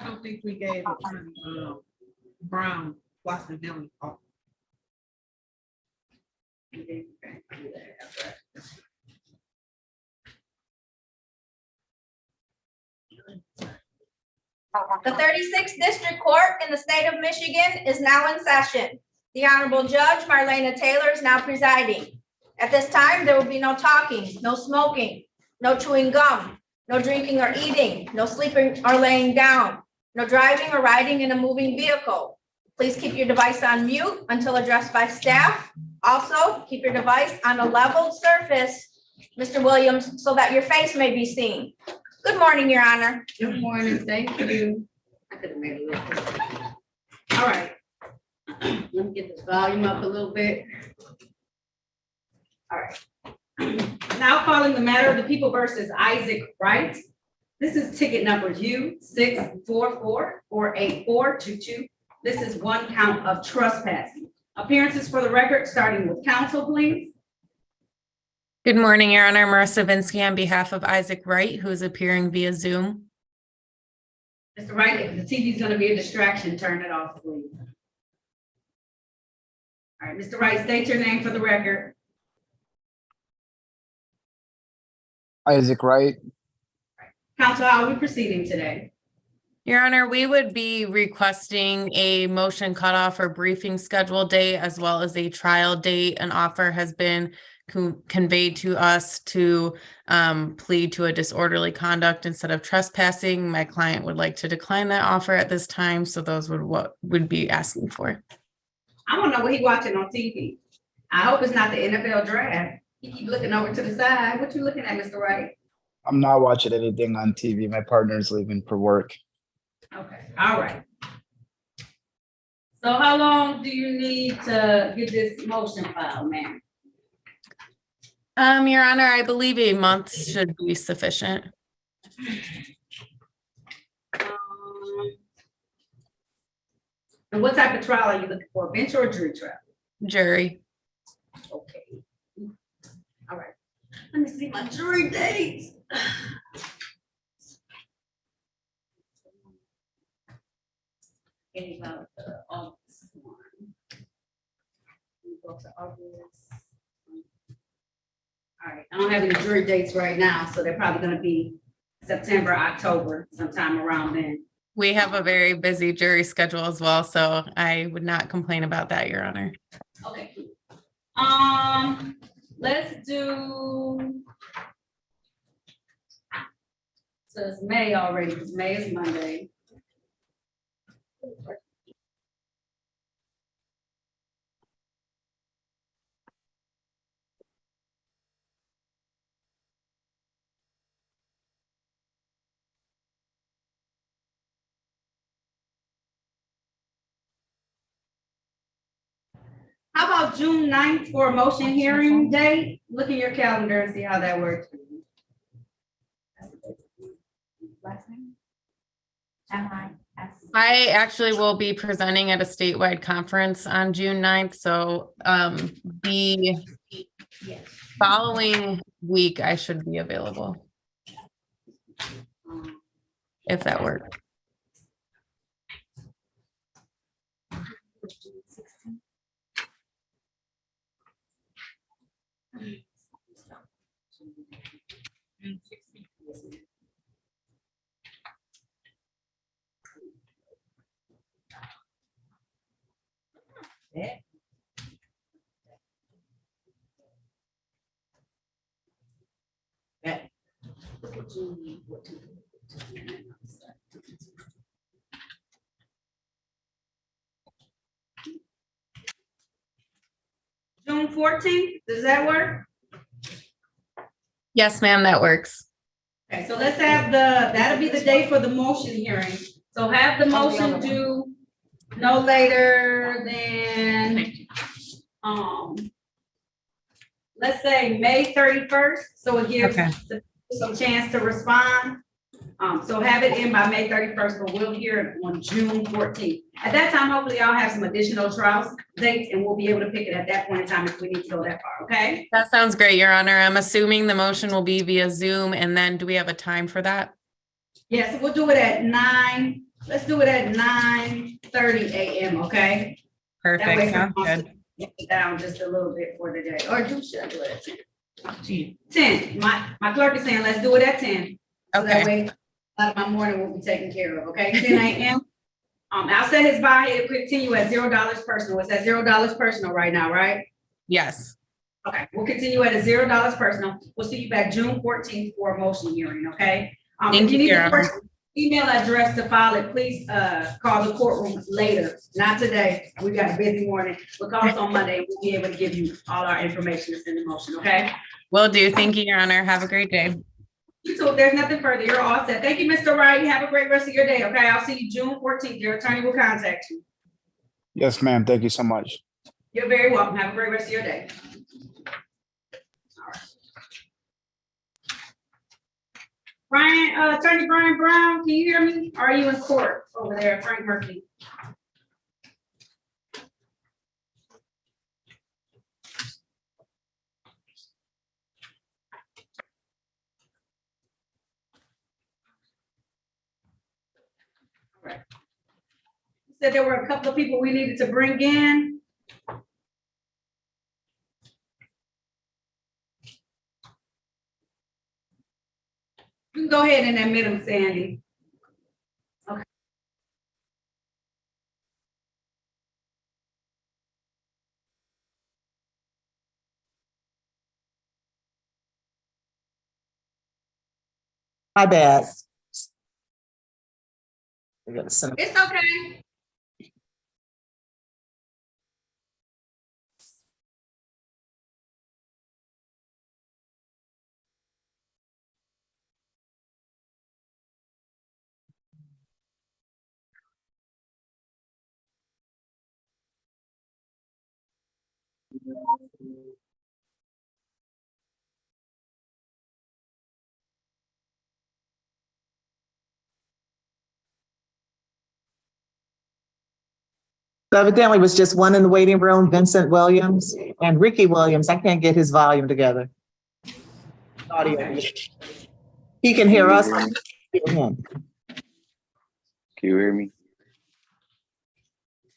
I don't think we gave Attorney Brown Watson Dillon. The 36th District Court in the state of Michigan is now in session. The Honorable Judge Marlena Taylor is now presiding. At this time, there will be no talking, no smoking, no chewing gum, no drinking or eating, no sleeping or laying down, no driving or riding in a moving vehicle. Please keep your device on mute until addressed by staff. Also, keep your device on a leveled surface, Mr. Williams, so that your face may be seen. Good morning, Your Honor. Good morning, thank you. I could have made it a little bit. All right. Let me get this volume up a little bit. All right. Now calling the matter of the people versus Isaac Wright. This is ticket number U644-48422. This is one count of trespassing. Appearances for the record, starting with counsel, please. Good morning, Your Honor. Marissa Vinsky on behalf of Isaac Wright, who is appearing via Zoom. Mr. Wright, if the TV is going to be a distraction, turn it off, please. All right, Mr. Wright, state your name for the record. Isaac Wright. Counsel, how are we proceeding today? Your Honor, we would be requesting a motion cutoff or briefing schedule date as well as a trial date. An offer has been conveyed to us to plead to a disorderly conduct instead of trespassing. My client would like to decline that offer at this time, so those would what would be asking for. I don't know what he watching on TV. I hope it's not the NFL draft. He keep looking over to the side. What you looking at, Mr. Wright? I'm not watching anything on TV. My partner's leaving for work. Okay, all right. So how long do you need to get this motion filed, ma'am? Your Honor, I believe a month should be sufficient. And what type of trial are you looking for, bench or jury trial? Jury. Okay. All right. Let me see my jury dates. Getting about August 1. We go to August. All right, I don't have any jury dates right now, so they're probably gonna be September, October, sometime around then. We have a very busy jury schedule as well, so I would not complain about that, Your Honor. Okay. Let's do. So it's May already, because May is Monday. How about June 9th for a motion hearing date? Look at your calendar and see how that works. Last name? M-I-S. I actually will be presenting at a statewide conference on June 9th, so the following week I should be available, if that works. June 14th, does that work? Yes, ma'am, that works. Okay, so let's have that'll be the day for the motion hearing. So have the motion due no later than, let's say May 31st, so it gives Okay. some chance to respond. So have it in by May 31st, but we'll hear it on June 14th. At that time, hopefully I'll have some additional trial dates and we'll be able to pick it at that point in time if we need to go that far, okay? That sounds great, Your Honor. I'm assuming the motion will be via Zoom, and then do we have a time for that? Yes, we'll do it at 9 let's do it at 9:30 a.m., okay? That way Perfect, sounds someone wants good. to get it down just a little bit for the day, or should I do it at 10? 10. 10, my clerk is saying, let's do it at 10. So that Okay, way, a lot of my morning will be taken care of, okay? 10 a.m. I'll set his body, it'll continue at $0 personal. It's at $0 personal right now, right? yes, Okay, we'll continue at a $0 personal. We'll see you back June 14th for a motion hearing, okay? Thank If you you, need the Karen. court email address to file it, please, call the courtroom later, not today. We got a busy morning. We'll call us on Monday. We'll be able to give you all our information that's in the motion, okay? will do. Thank you, Your Honor. Have a great day. So if there's nothing further, you're all set. Thank you, Mr. Wright. Have a great rest of your day, okay? I'll see you June 14th. Your attorney will contact you. Yes, ma'am. Thank you so much. You're very welcome. Have a great rest of your day. Brian, Attorney Brian Brown, can you hear me? Or are you in court over there, Frank Murphy? All right. You said there were a couple of people we needed to bring in. You can go ahead and admit them, Sandy. Okay. My bad. I gotta send- It's okay. So evidently it was just one in the waiting room, Vincent Williams and Ricky Williams. I can't get his volume together. Audio. He can hear us. Hear him. Can you hear me?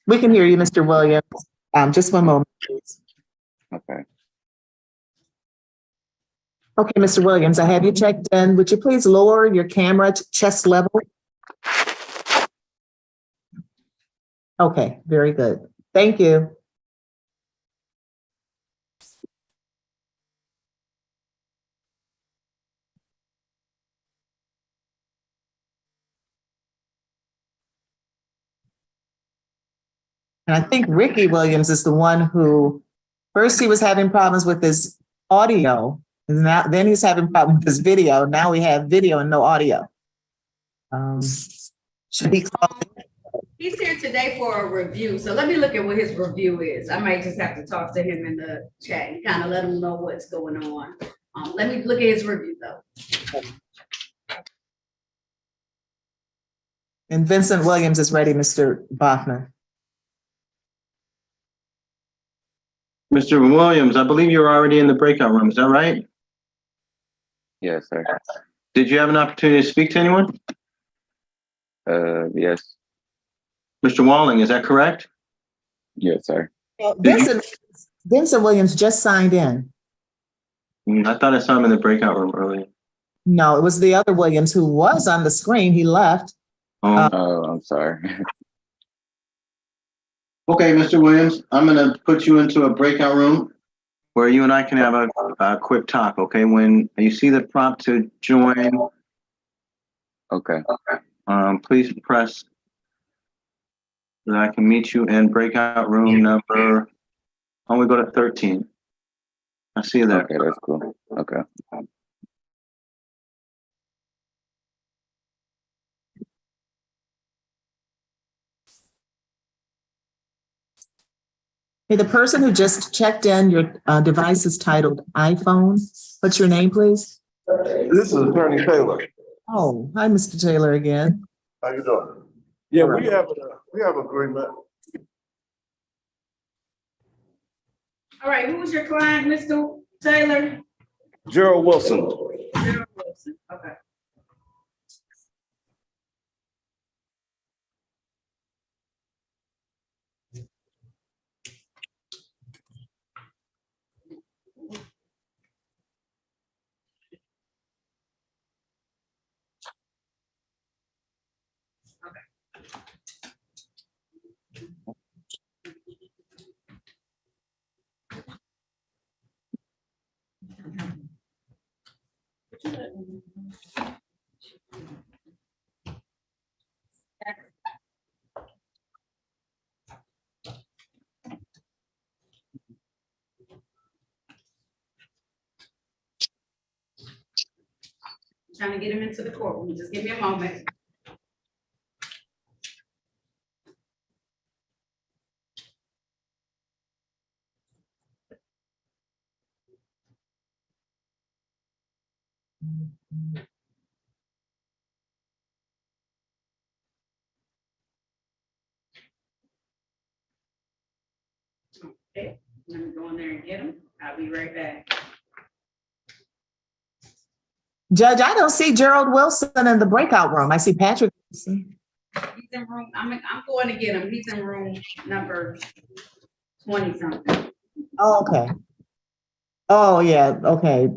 We can hear you, Mr. Williams. Just one moment, please. Okay. Okay, Mr. Williams, I have you checked in. Would you please lower your camera to chest level? Okay, very good. Thank you. And I think Ricky Williams is the one who, first he was having problems with his audio, and now then he's having problems with his video. Now we have video and no audio. Should he call? He's here today for a review, so let me look at what his review is. I might just have to talk to him in the chat and kind of let him know what's going on. Let me look at his review though. And Vincent Williams is ready, Mr. Bachman. Mr. Williams, I believe you're already in the breakout room. Is that right? Yes, sir. Did you have an opportunity to speak to anyone? Yes, Mr. Walling, is that correct? yes, sir. Vincent Williams just signed in. I thought I saw him in the breakout room earlier. No, it was the other Williams who was on the screen. He left. Oh, I'm sorry. Okay, Mr. Williams, I'm gonna put you into a breakout room where you and I can have a quick talk, okay? When you see the prompt to join, Okay. please press so that I can meet you in breakout room number, I'm gonna go to 13. I see you there. Okay, that's cool. Okay. Hey, the person who just checked in, your device is titled iPhone. What's your name, please? This is Attorney Taylor. Oh, hi, Mr. Taylor again. How you doing? Yeah, we have agreement. All right, who was your client, Mr. Taylor? Gerald Wilson. Gerald Wilson. Okay. Trying to get him into the courtroom. Just give me a moment. Okay, let me go in there and get him. I'll be right back. Judge, I don't see Gerald Wilson in the breakout room. I see Patrick Wilson. He's in room, I'm going to get him. He's in room number 20 something. Oh, okay. Oh, yeah, okay.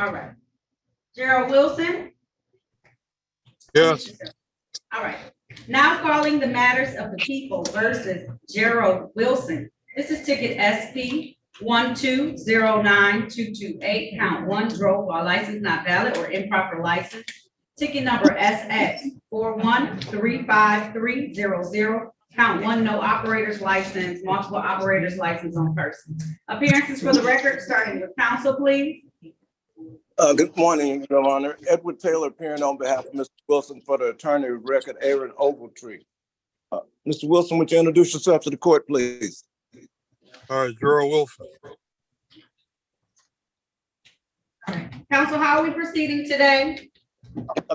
All right. Gerald Wilson? Yes. All right. Now calling the matters of the people versus Gerald Wilson. This is ticket SP 1209228, count 1, drove while license not valid or improper license. Ticket number SX 413530, count 1, no operator's license, multiple operators license on person. Appearances for the record, starting with counsel, please. Good morning, Your Honor. Edward Taylor appearing on behalf of Mr. Wilson for the attorney of record, Aaron Ogletree. Mr. Wilson, would you introduce yourself to the court, please? All right, Gerald Wilson. Counsel, how are we proceeding today?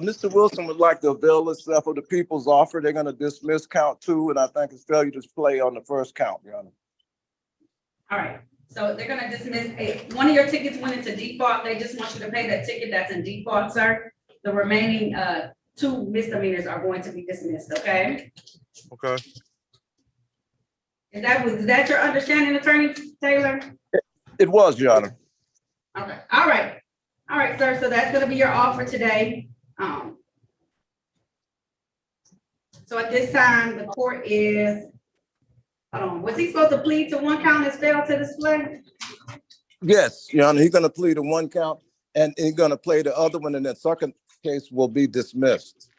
Mr. Wilson would like to avail himself of the people's offer. They're going to dismiss count 2, and I think it's failure to display on the first count, Your Honor. All right, so they're gonna dismiss, one of your tickets went into default. They just want you to pay that ticket that's in default, sir. The remaining 2 misdemeanors are going to be dismissed, okay? Okay. Is that your understanding, Attorney Taylor? It was, Your Honor. Okay, all right, sir, so that's gonna be your offer today. So at this time, the court is, was he supposed to plead to 1 count and fail to display? Yes, Your Honor. He's going to plead to 1 count, and he's going to play the other one, and that second case will be dismissed.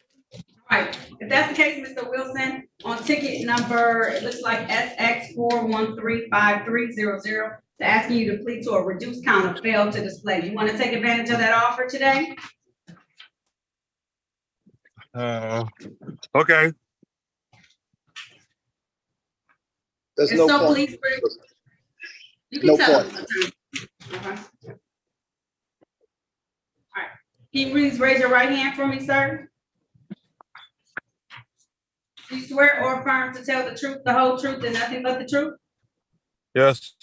All right, if that's the case, Mr. Wilson, on ticket number, it looks like SX 413530, they're asking you to plead to a reduced count of fail to display. You want to take advantage of that offer today? Okay. There's If no so, point. please, you No can tell point. us. Okay. All right, can you please raise your right hand for me, sir? Do you swear or affirm to tell the truth, the whole truth, and nothing but the truth? Yes.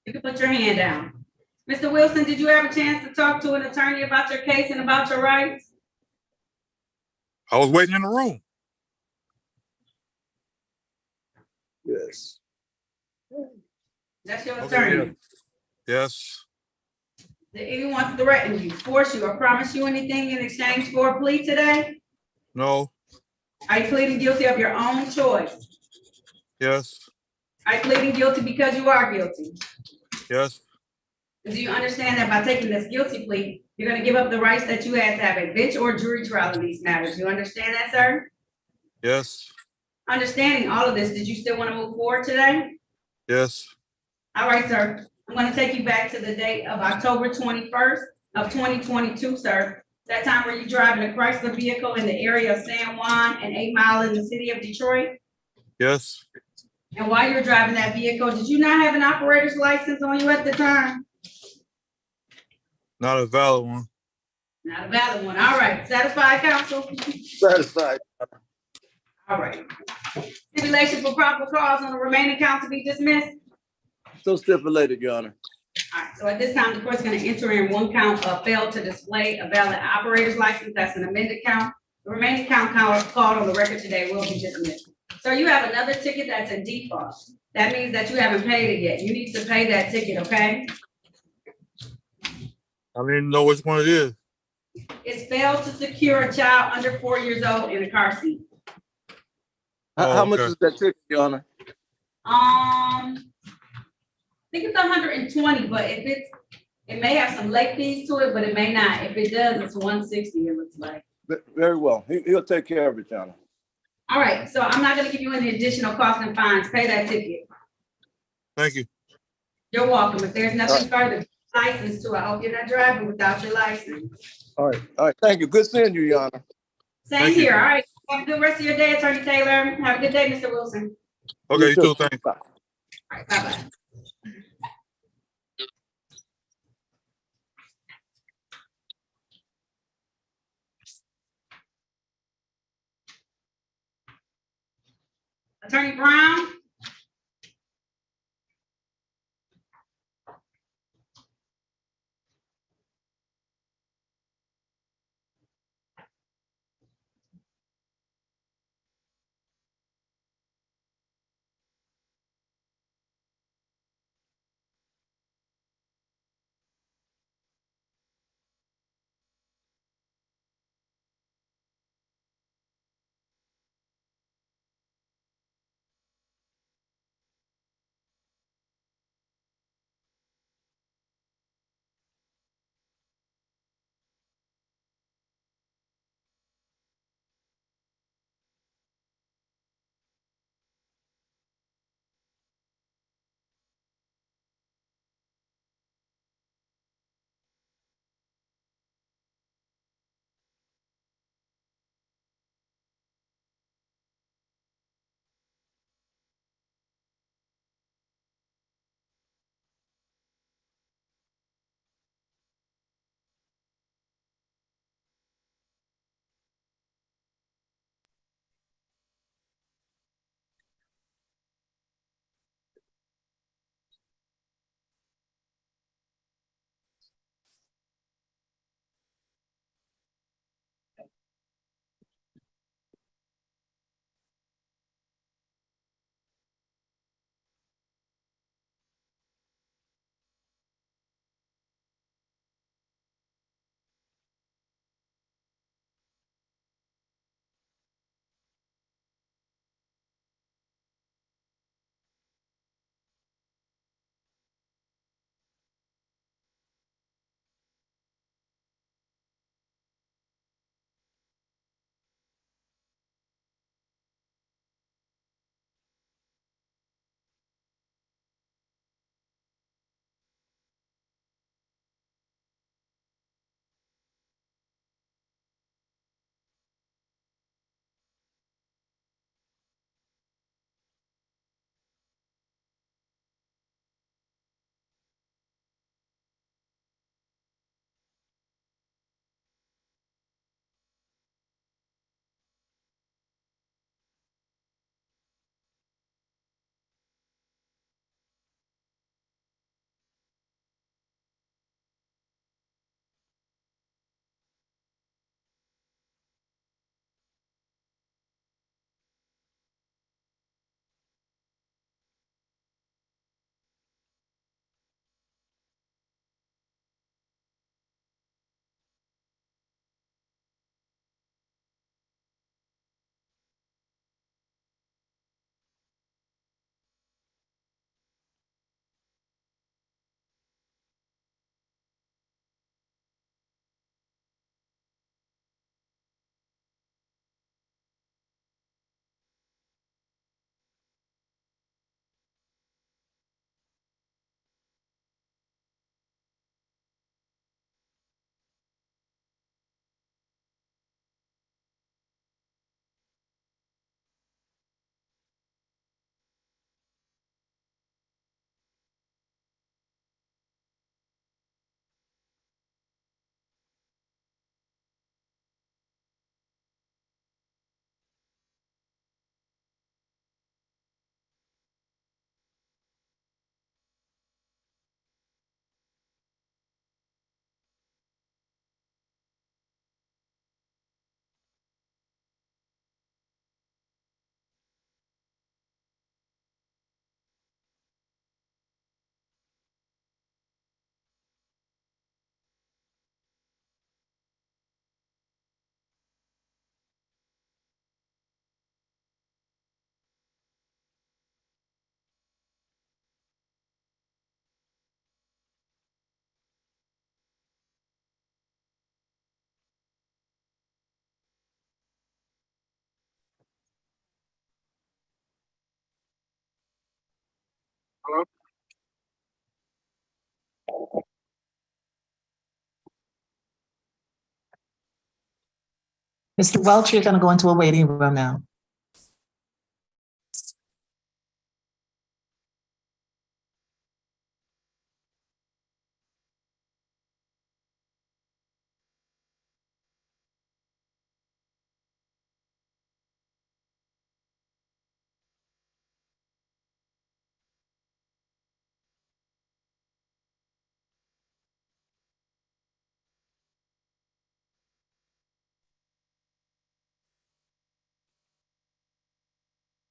You can put your hand down. Mr. Wilson, did you have a chance to talk to an attorney about your case and about your rights? I was waiting in the room. Yes. That's your Okay, attorney. Yes. Did anyone threaten you, force you, or promise you anything in exchange for a plea today? No. Are you pleading guilty of your own choice? Yes. Are you pleading guilty because you are guilty? Yes. Do you understand that by taking this guilty plea, you're gonna give up the rights that you had to have a bench or jury trial in these matters? You understand that, sir? Yes. Understanding all of this, did you still want to move forward today? Yes. All right, sir. I'm gonna take you back to the date of October 21st of 2022, sir. That time were you driving a Chrysler vehicle in the area of San Juan and 8 Mile in the city of Detroit? Yes. And while you were driving that vehicle, did you not have an operator's license on you at the time? Not a valid one. Not a valid one. All right. Satisfied, counsel? Satisfied. All right. Stipulation for proper cause on the remaining count to be dismissed? So stipulated, Your Honor. All right, so at this time, the court's gonna enter in one count of failed to display a valid operator's license. That's an amended count. The remaining called on the record today will be dismissed. So you have another ticket that's in default. That means that you haven't paid it yet. You need to pay that ticket, okay? I need to know which one it is. It's failed to secure a child under 4 years old in a car seat. How much okay. is that ticket, Your Honor? I think it's 120, but if it may have some late fees to it, but it may not. If it does, it's 160, it looks like. Very well. He'll take care of it, Your Honor. All right, so I'm not gonna give you any additional costs and fines. Pay that ticket. Thank you. You're welcome. If there's nothing further, license to, I hope you're not driving without your license. All right. Thank you. Good seeing you, Your Honor. Same Thank you. here. All right. Have a good rest of your day, Attorney Taylor. Have a good day, Mr. Wilson. Okay, you too. Thank you. Bye. All right, bye-bye. Attorney Brown? Hello? Mr. Welch, you're gonna go into a waiting room now.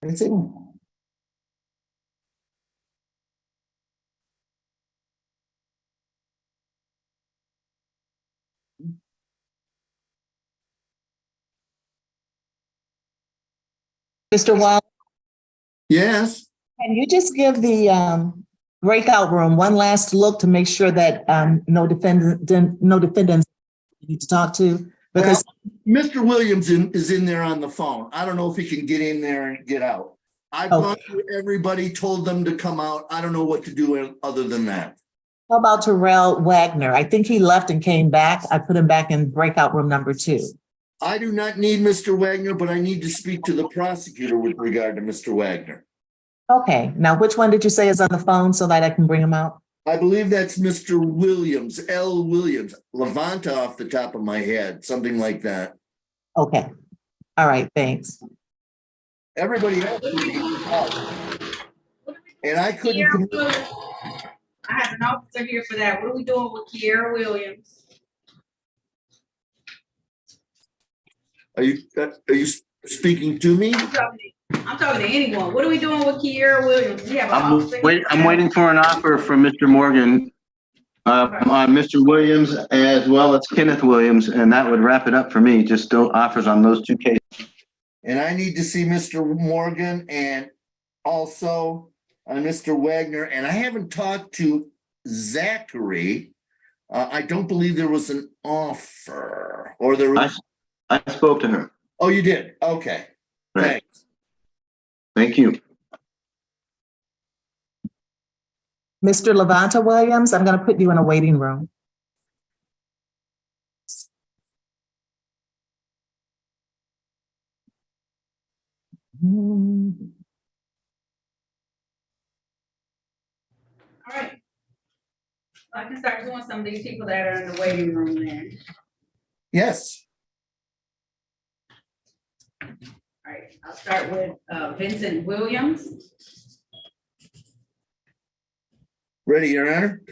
Is it? Mr. Welch, Yes, can you just give the breakout room one last look to make sure that no defendants you need to talk to? Because Mr. Williams is in there on the phone. I don't know if he can get in there and get out. I've gone through everybody, told them to come out. I don't know what to do other than that. how about Terrell Wagner? I think he left and came back. I put him back in breakout room number 2. I do not need Mr. Wagner, but I need to speak to the prosecutor with regard to Mr. Wagner. Okay, now which one did you say is on the phone so that I can bring him out? I believe that's Mr. Williams, L. Williams, Levanta off the top of my head, something like that. Okay, all right, thanks. Everybody else is out. And I couldn't. I have an officer here for that. What are we doing with Kiera Williams? Are you speaking to me? I'm talking to anyone. What are we doing with Kiera Williams? We have an officer here. I'm waiting for an offer from Mr. Morgan, on Mr. Williams as well as Kenneth Williams, and that would wrap it up for me. Just still offers on those 2 cases. And I need to see Mr. Morgan and also Mr. Wagner. And I haven't talked to Zachary. I don't believe there was an offer or there was. I spoke to her. Oh, you did? Okay. Right. Thanks. Thank you. Mr. Levanta Williams, I'm gonna put you in a waiting room. All right. I can start doing some of these people that are in the waiting room then. Yes. All right, I'll start with Vincent Williams. Ready, Your Honor?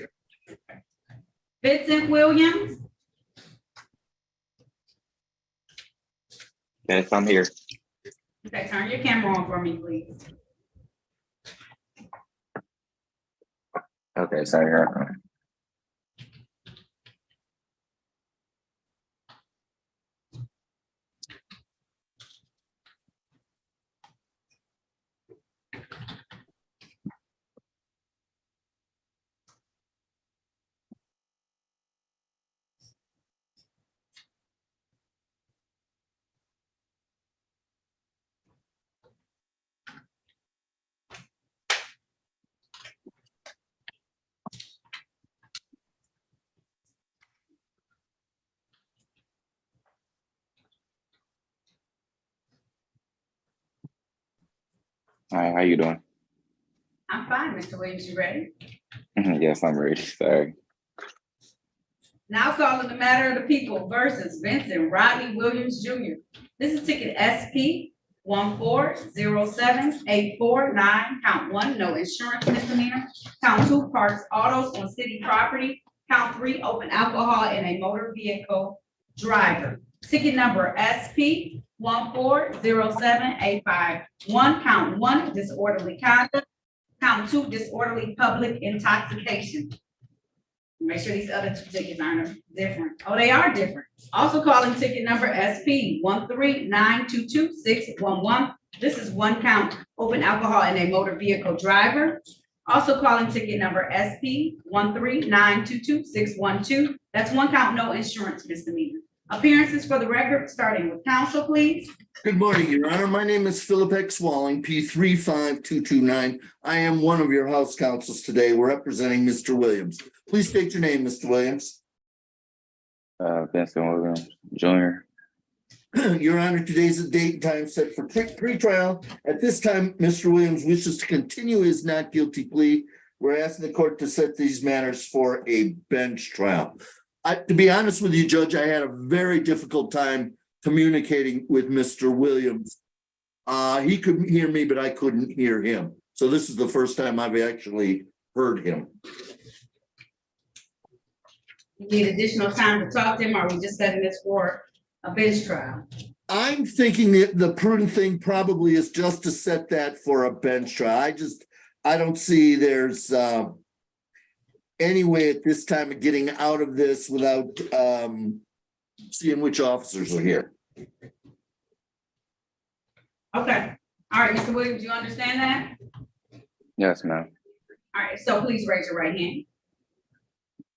Vincent Williams. Yes, I'm here. Okay, turn your camera on for me, please. Okay, sorry. Hi, how you doing? I'm fine, Mr. Williams, you ready? Yes, I'm ready. Sorry. Now calling the matter of the people versus Vincent Rodney Williams Jr. This is ticket SP 1407849, count 1, no insurance misdemeanor. Count 2, parks autos on city property. Count 3, open alcohol in a motor vehicle driver. Ticket number SP 1407851, count 1, disorderly conduct. Count 2, disorderly public intoxication. Make sure these other 2 tickets aren't different. Oh, they are different. Also calling ticket number SP 139222611. This is 1 count, open alcohol in a motor vehicle driver. Also calling ticket number SP 139222612. That's 1 count, no insurance misdemeanor. Appearances for the record, starting with counsel, please. Good morning, Your Honor. My name is Philip X. Walling, P35229. I am one of your House counsels today. We're representing Mr. Williams. Please state your name, Mr. Williams. Vincent Williams Jr. Your Honor, today's the date and time set for pre-trial. At this time, Mr. Williams wishes to continue his not guilty plea. We're asking the court to set these matters for a bench trial. To be honest with you, Judge, I had a very difficult time communicating with Mr. Williams. He could hear me, but I couldn't hear him. So this is the first time I've actually heard him. You need additional time to talk to him, or are we just setting this for a bench trial? I'm thinking that the prudent thing probably is just to set that for a bench trial. I don't see there's any way at this time of getting out of this without seeing which officers are here. Okay, all right, Mr. Williams, you understand that? Yes, ma'am. All right, so please raise your right hand.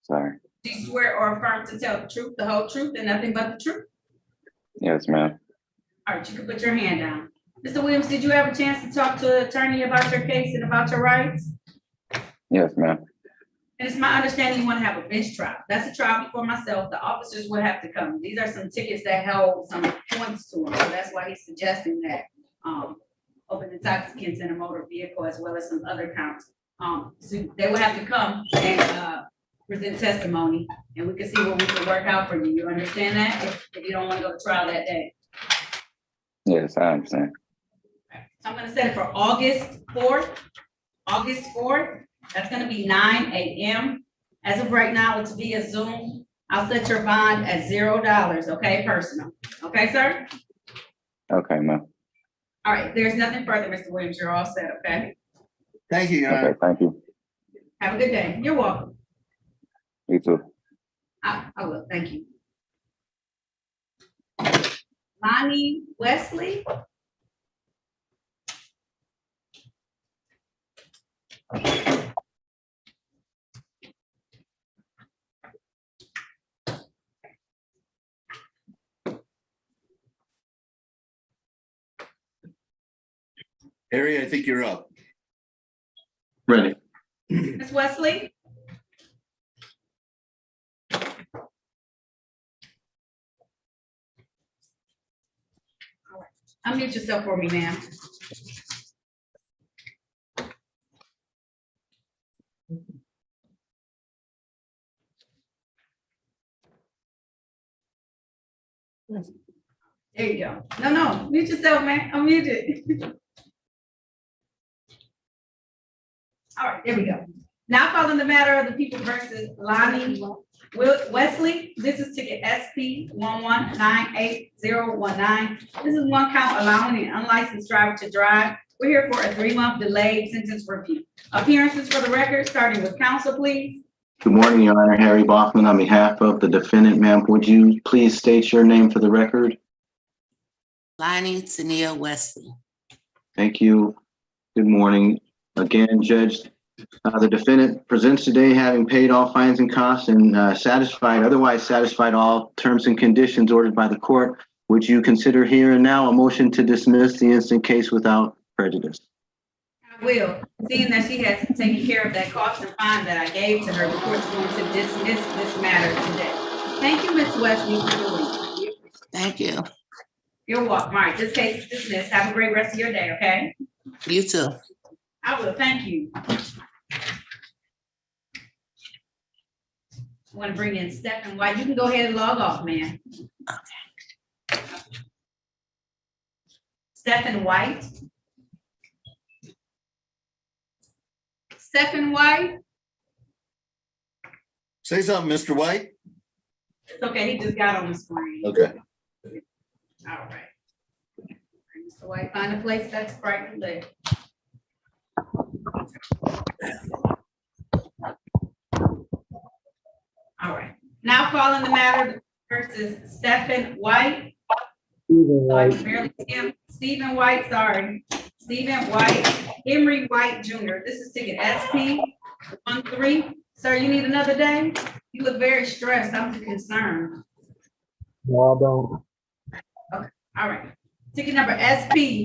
Sorry. Do you swear or affirm to tell the truth, the whole truth, and nothing but the truth? Yes, ma'am. All right, you can put your hand down. Mr. Williams, did you have a chance to talk to an attorney about your case and about your rights? Yes, ma'am. And it's my understanding you want to have a bench trial. That's a trial before myself. The officers will have to come. These are some tickets that held some points to them. So that's why he's suggesting that open intoxicants in a motor vehicle as well as some other counts. So they will have to come and present testimony, and we can see what we can work out for you. You understand that? If you don't want to go to trial that day. Yes, I understand. So I'm gonna set it for August 4th. August 4th, that's gonna be 9 a.m. As of right now, it's via Zoom. I'll set your bond at $0, okay, personal. Okay, sir? Okay, ma'am. All right, there's nothing further, Mr. Williams. You're all set, okay? Thank you, Your Honor. Okay, thank you. Have a good day. You're welcome. You too. I will, thank you. Lonnie Wesley. Harry, I think you're up. Ready. Ms. Wesley? All right. Unmute yourself for me, ma'am. There you go. No, mute yourself, man. Unmute it. All right, there we go. Now calling the matter of the people versus Lonnie Wesley. This is ticket SP 1198019. This is one count allowing an unlicensed driver to drive. We're here for a 3-month delayed sentence review. Appearances for the record, starting with counsel, please. Good morning, Your Honor. Harry Bachman on behalf of the defendant. Ma'am, would you please state your name for the record? Lonnie Tania Wesley. Thank you. Good morning. Again, Judge, the defendant presents today having paid all fines and costs and otherwise satisfied all terms and conditions ordered by the court. Would you consider here and now a motion to dismiss the instant case without prejudice? I will. Seeing that she has taken care of that cost and fine that I gave to her, the court's going to dismiss this matter today. Thank you, Ms. Wesley, for doing it. Thank you. You're welcome. All right, this case is dismissed. Have a great rest of your day, okay? You too. I will, thank you. I want to bring in Stephen White. You can go ahead and log off, man. Okay. Stephen White. Stephen White. Say something, Mr. White. It's okay, he just got on the screen. Okay. All right. Mr. White, find a place that's bright and lit. All right, now calling the matter versus Stephen White. Stephen White, sorry. Stephen White, Henry White Jr. This is ticket SP 13. Sir, you need another day? You look very stressed. I'm concerned. No, I don't. All right. Ticket number SP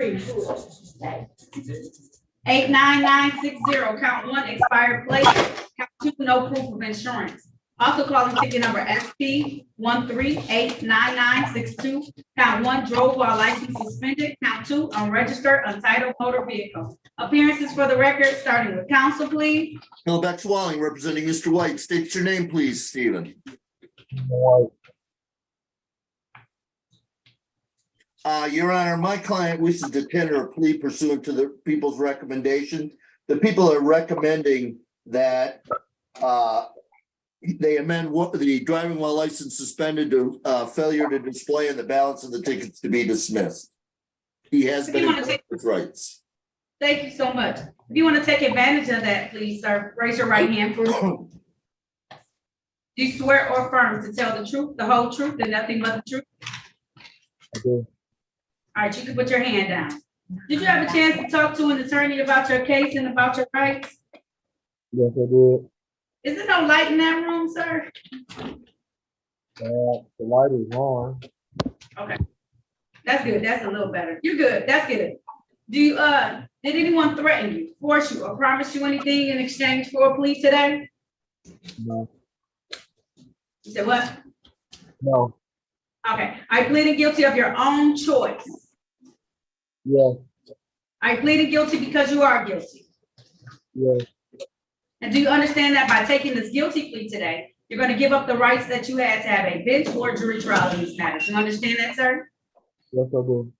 89960, count one, expired plate, count two, no proof of insurance. Also calling ticket number SP 13899962, count one, drove while license suspended, count two, unregistered, untitled motor vehicle. Appearances for the record, starting with counsel, please. Hillbeck Swalling, representing Mr. White. State your name, please, Stephen. Your Honor, my client wishes to tender a plea pursuant to the people's recommendation. The people are recommending that they amend the driving while license suspended to failure to display and the balance of the tickets to be dismissed. He has been informed of his rights. Thank you so much. If you want to take advantage of that, please, sir, raise your right hand for me. Do you swear or affirm to tell the truth, the whole truth, and nothing but the truth? I do. All right, you can put your hand down. Did you have a chance to talk to an attorney about your case and about your rights? Yes, I did. Is there no light in that room, sir? The light is on. Okay. That's good. That's a little better. You're good. That's good. Do you, did anyone threaten you, force you, or promise you anything in exchange for a plea today? No. You said what? No. Okay. I pleaded guilty of your own choice. Yes. I pleaded guilty because you are guilty. Yes. And do you understand that by taking this guilty plea today, you're going to give up the rights that you had to have a bench or jury trial in these matters? You understand that, sir? Yes, I do.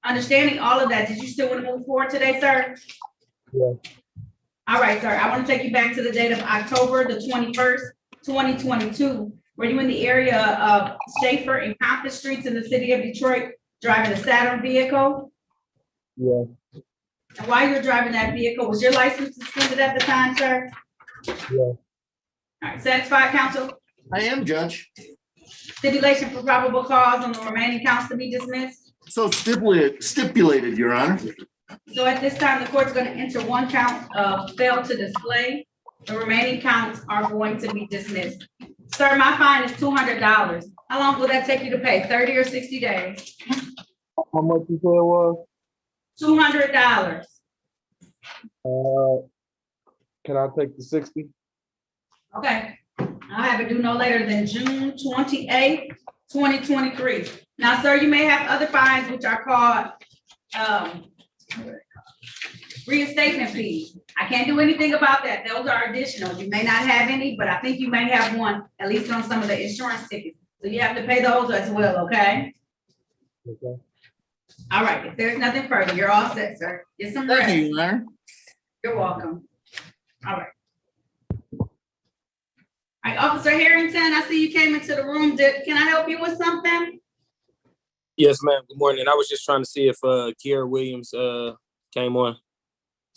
Understanding all of that, did you still want to move forward today, sir? Yes. All right, sir. I want to take you back to the date of October the 21st, 2022. Were you in the area of Schaefer and Compton Streets in the city of Detroit driving a Saturn vehicle? Yes. And while you were driving that vehicle, was your license suspended at the time, sir? Yes. All right, satisfied, counsel? I am, Judge. Stipulation for probable cause on the remaining counts to be dismissed. So stipulated, Your Honor. So at this time, the court's going to enter one count of fail to display. The remaining counts are going to be dismissed. Sir, my fine is $200. How long will that take you to pay? 30 or 60 days? How much you said it was? $200. Can I take the 60? Okay. I'll have it due no later than June 28th, 2023. Now, sir, you may have other fines which are called reinstatement fees. I can't do anything about that. Those are additional. You may not have any, but I think you may have one, at least on some of the insurance tickets. So you have to pay those as well, okay? Okay. All right, if there's nothing further, you're all set, sir. Get some rest. Thank you, Your Honor. You're welcome. All right. All right, Officer Harrington, I see you came into the room. Can I help you with something? Yes, ma'am. Good morning. I was just trying to see if Kiara Williams came on.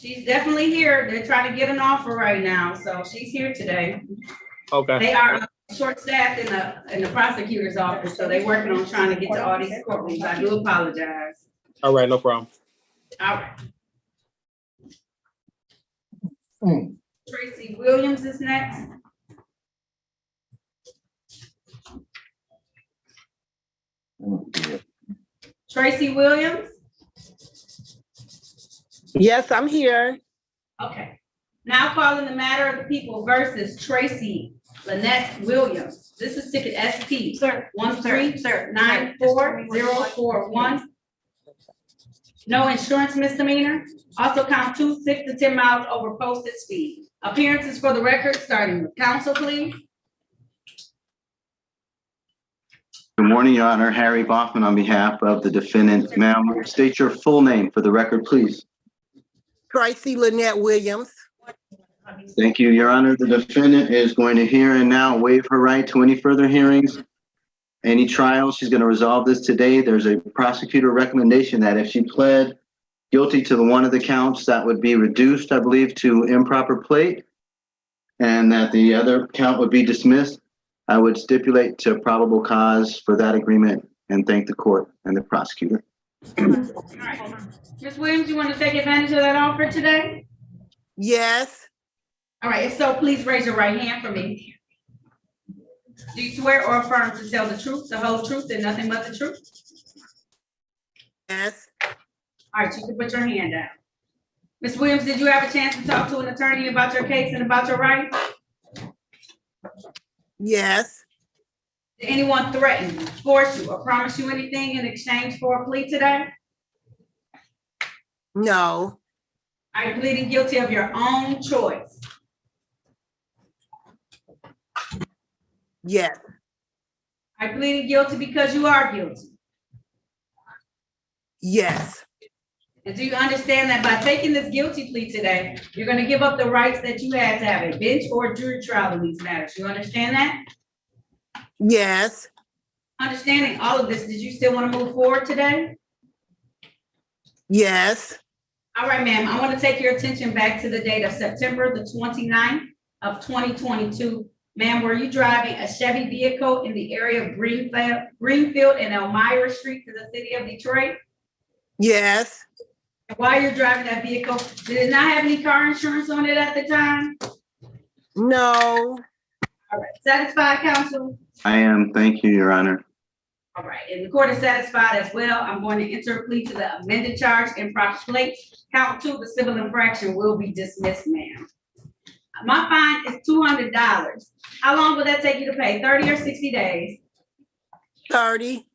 She's definitely here. They're trying to get an offer right now, so she's here today. Okay. They are short-staffed in the prosecutor's office, so they're working on trying to get to all these courtrooms. I do apologize. All right, no problem. All right. Tracy Williams is next. Tracy Williams? Yes, I'm here. Okay. Now calling the matter of the people versus Tracy Lynette Williams. This is ticket SP. Sir. 1394041. No insurance misdemeanor. Also count 2, 6 to 10 miles over posted speed. Appearances for the record, starting with counsel, please. Good morning, Your Honor. Harry Bachman on behalf of the defendant. Ma'am, state your full name for the record, please. Tracy Lynette Williams. Thank you, Your Honor. The defendant is going to hear and now waive her right to any further hearings, any trial. She's going to resolve this today. There's a prosecutor recommendation that if she pled guilty to one of the counts, that would be reduced, I believe, to improper plate, and that the other count would be dismissed. I would stipulate to probable cause for that agreement and thank the court and the prosecutor. All right. Ms. Williams, you want to take advantage of that offer today? Yes. All right, if so, please raise your right hand for me. Do you swear or affirm to tell the truth, the whole truth, and nothing but the truth? Yes. All right, you can put your hand down. Ms. Williams, did you have a chance to talk to an attorney about your case and about your rights? Yes. Did anyone threaten you, force you, or promise you anything in exchange for a plea today? No. Are you pleading guilty of your own choice? Yes. Are you pleading guilty because you are guilty? Yes. And do you understand that by taking this guilty plea today, you're going to give up the rights that you had to have a bench or a jury trial in these matters? You understand that? Yes. Understanding all of this, did you still want to move forward today? Yes. All right, ma'am, I want to take your attention back to the date of September the 29th of 2022. Ma'am, were you driving a Chevy vehicle in the area of Greenfield and Elmira Street to the city of Detroit? Yes. And while you're driving that vehicle, did it not have any car insurance on it at the time? No. All right, satisfied, counsel? I am. Thank you, Your Honor. All right, and the court is satisfied as well. I'm going to enter a plea to the amended charge, improper plates. Count 2, the civil infraction will be dismissed, ma'am. My fine is $200. How long will that take you to pay? 30 or 60 days? 30.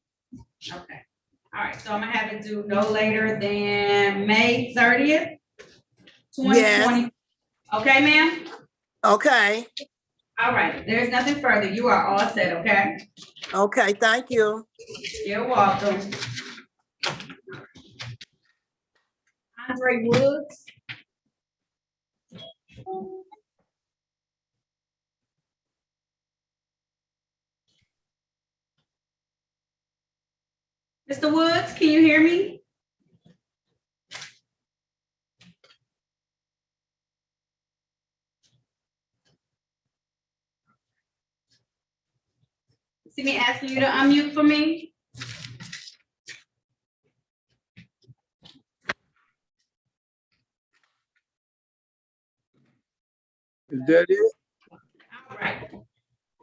Okay. All right, so I'm gonna have it due no later than May 30th, 2020. Yes. Okay, ma'am? Okay. All right, there's nothing further. You are all set, okay? Okay, thank you. You're welcome. Andre Woods. Mr. Woods, can you hear me? See me asking you to unmute for me? Is that it? All right.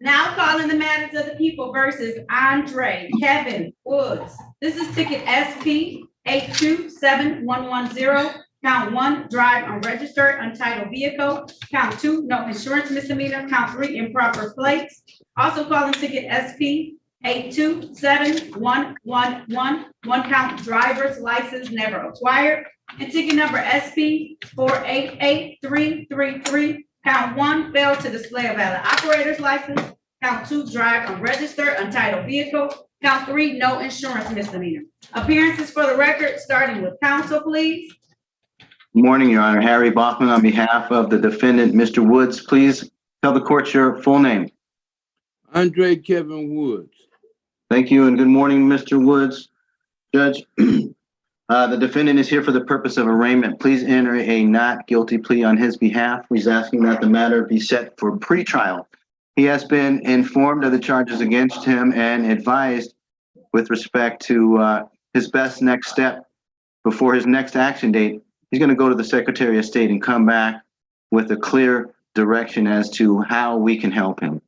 Now calling the matters of the people versus Andre Kevin Woods. This is ticket SP 827110. Count 1, drive unregistered, untitled vehicle. Count 2, no insurance misdemeanor. Count 3, improper plates. Also calling ticket SP 827111. One count driver's license never acquired. And ticket number SP 488333. Count 1, fail to display a valid operator's license. Count 2, drive unregistered, untitled vehicle. Count 3, no insurance misdemeanor. Appearances for the record, starting with counsel, please. Good morning, Your Honor. Harry Bachman on behalf of the defendant, Mr. Woods. Please tell the court your full name. Andre Kevin Woods. Thank you, and good morning, Mr. Woods. Judge, the defendant is here for the purpose of arraignment. Please enter a not guilty plea on his behalf. He's asking that the matter be set for pretrial. He has been informed of the charges against him and advised with respect to his best next step before his next action date. He's going to go to the Secretary of State and come back with a clear direction as to how we can help him.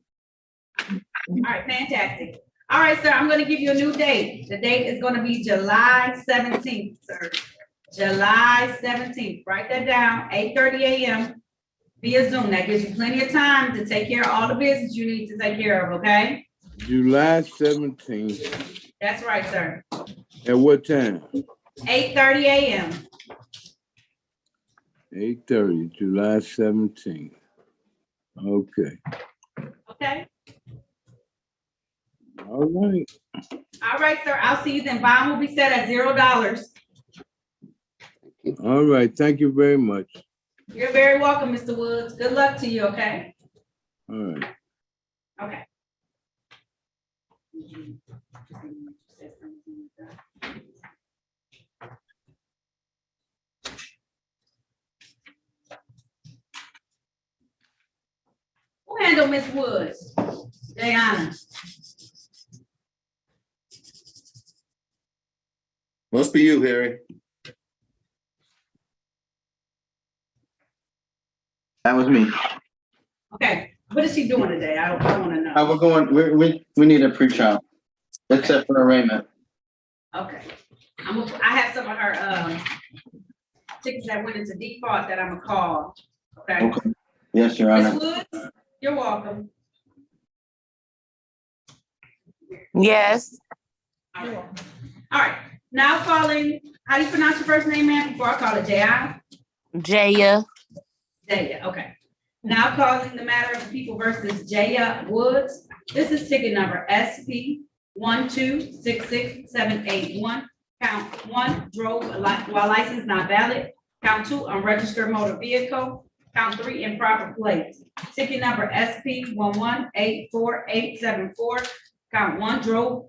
All right, fantastic. All right, sir, I'm going to give you a new date. The date is going to be July 17th, sir. July 17th. Write that down, 8:30 a.m. via Zoom. That gives you plenty of time to take care of all the business you need to take care of, okay? July 17th. That's right, sir. At what time? 8:30 a.m. 8:30, July 17th. Okay. Okay? All right. All right, sir. I'll see you then. Bond will be set at $0. All right. Thank you very much. You're very welcome, Mr. Woods. Good luck to you, okay? All right. Okay. Who handled Miss Woods? Diana. Must be you, Harry. That was me. Okay. What is she doing today? I want to know. We're going, we need a pretrial, except for arraignment. Okay. I have some of her, tickets that went into default that I'm gonna call. Okay. Okay. Yes, Your Ms. Honor. Woods, you're welcome. Yes. All right, now calling, how do you pronounce your first name, ma'am, before I call it J.I.? Jaya. Jaya, okay. Now calling the matter of the people versus Jaya Woods. This is ticket number SP 1266781. Count 1, drove while license not valid. Count 2, unregistered motor vehicle. Count 3, improper plates. Ticket number SP 1184874. Count 1, drove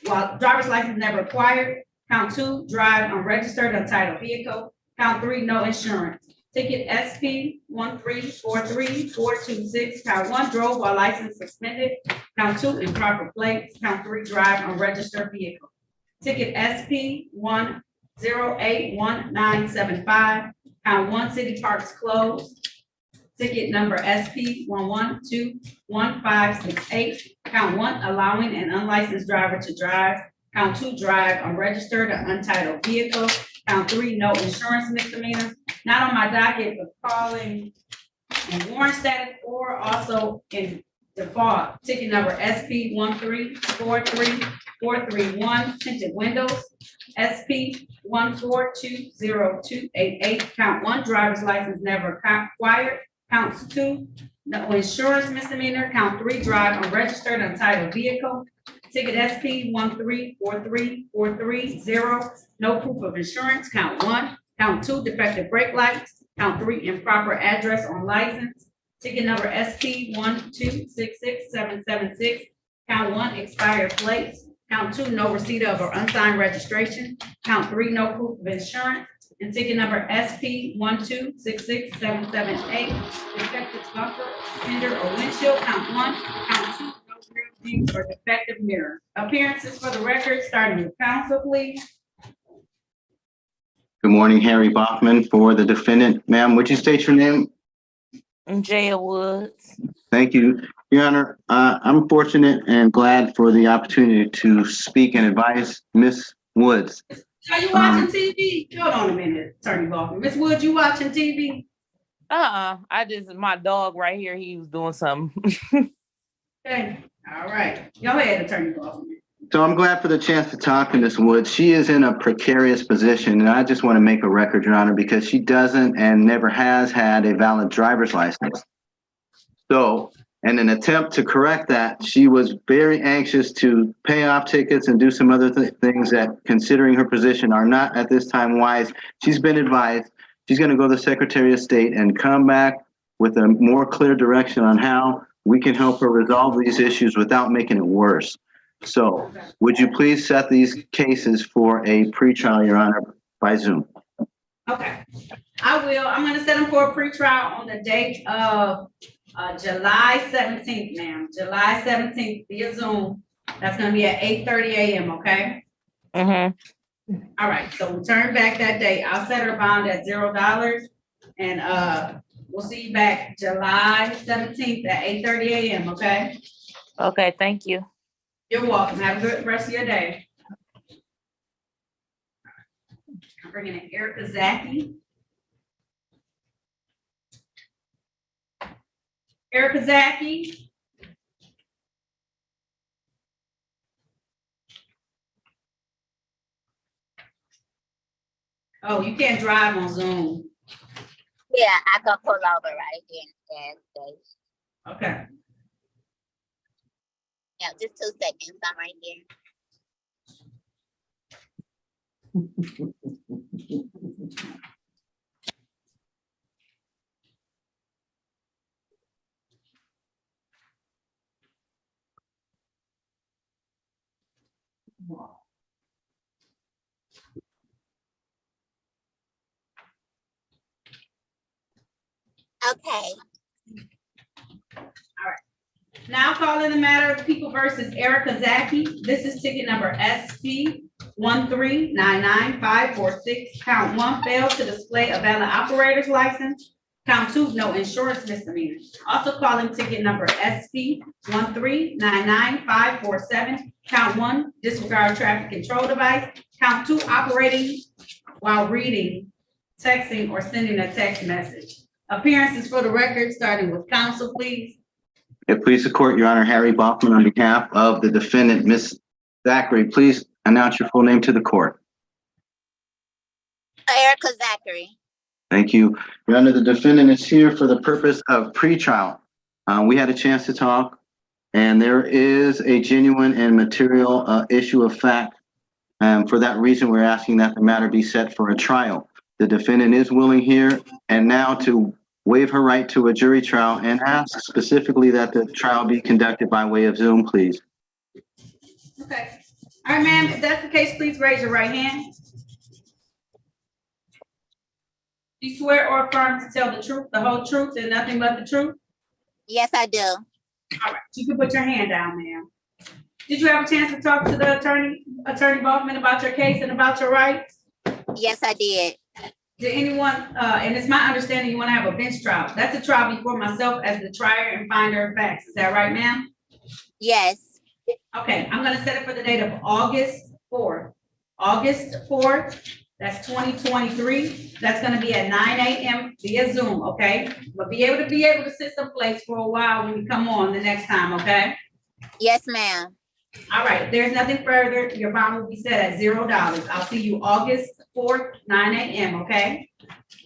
while driver's license never acquired. Count 2, drive unregistered untitled vehicle. Count 3, no insurance. Ticket SP 1343426. Count 1, drove while license suspended. Count 2, improper plates. Count 3, drive unregistered vehicle. Ticket SP 1081975. Count 1, city parks closed. Ticket number SP 1121568. Count 1, allowing an unlicensed driver to drive. Count 2, drive unregistered or untitled vehicle. Count 3, no insurance misdemeanor. Not on my docket, but calling in warrant status or also in default. Ticket number SP 1343431, tinted windows. SP 1420288. Count 1, driver's license never acquired. Count 2, no insurance misdemeanor. Count 3, drive unregistered untitled vehicle. Ticket SP 1343430, no proof of insurance. Count 1. Count 2, defective brake lights. Count 3, improper address on license. Ticket number SP 1266776. Count 1, expired plates. Count 2, no receipt of or unsigned registration. Count 3, no proof of insurance. And ticket number SP 1266778. Defective bumper, fender, or windshield. Count 1. Count 2, no rear view or defective mirror. Appearances for the record, starting with counsel, please. Good morning, Harry Bachman for the defendant. Ma'am, would you state your name? Jaya Woods. Thank you, Your Honor. I'm fortunate and glad for the opportunity to speak and advise Ms. Woods. Are you watching TV? Hold on a minute, Attorney Baldwin. Ms. Wood, you watching TV? I just, my dog right here, he was doing something. Okay, all right. Go ahead, Attorney Baldwin. So I'm glad for the chance to talk to Ms. Woods. She is in a precarious position, and I just want to make a record, Your Honor, because she doesn't and never has had a valid driver's license. So, in an attempt to correct that, she was very anxious to pay off tickets and do some other things that, considering her position, are not at this time wise. She's been advised she's going to go to the Secretary of State and come back with a more clear direction on how we can help her resolve these issues without making it worse. So, would you please set these cases for a pretrial, Your Honor, by Zoom? Okay, I will. I'm gonna set them for a pretrial on the date of July 17th, ma'am. July 17th via Zoom. That's gonna be at 8:30 a.m., okay? Mm-hmm. All right, so we'll turn back that date. I'll set her bond at $0, and we'll see you back July 17th at 8:30 a.m., okay? Okay, thank you. You're welcome. Have a good rest of your day. I'm bringing in Erica Zaki. Erica Zaki. Oh, you can't drive on Zoom. Yeah, I can pull over right here and Okay. yeah, just 2 seconds. I'm right here. Okay. All right. Now calling the matter of People versus Erica Zaki. This is ticket number SP 1399546. Count 1, failed to display a valid operator's license. Count two, no insurance misdemeanor. Also calling ticket number SP 1399547. Count one, disregard traffic control device. Count two, operating while reading, texting, or sending a text message. Appearances for the record, starting with counsel, please. Please the court, Your Honor, Harry Bachman on behalf of the defendant, Ms. Zachary. Please announce your full name to the court. Erica Zachary. Thank you. Your Honor, the defendant is here for the purpose of pretrial. We had a chance to talk, and there is a genuine and material issue of fact. For that reason, we're asking that the matter be set for a trial. The defendant is willing here and now to waive her right to a jury trial and ask specifically that the trial be conducted by way of Zoom, please. Okay. All right, ma'am, if that's the case, please raise your right hand. Do you swear or affirm to tell the truth, the whole truth, and nothing but the truth? Yes, I do. All right, you can put your hand down, ma'am. Did you have a chance to talk to the Attorney Bachman, about your case and about your rights? Yes, I did. Did anyone, and it's my understanding you want to have a bench trial. That's a trial before myself as the trier and finder of facts. Is that right, ma'am? Yes. Okay, I'm gonna set it for the date of August 4th. August 4th, that's 2023. That's gonna be at 9 a.m. via Zoom, okay? But be able to sit someplace for a while when you come on the next time, okay? Yes, ma'am. All right, there's nothing further. Your bond will be set at $0. I'll see you August 4th, 9 a.m., okay?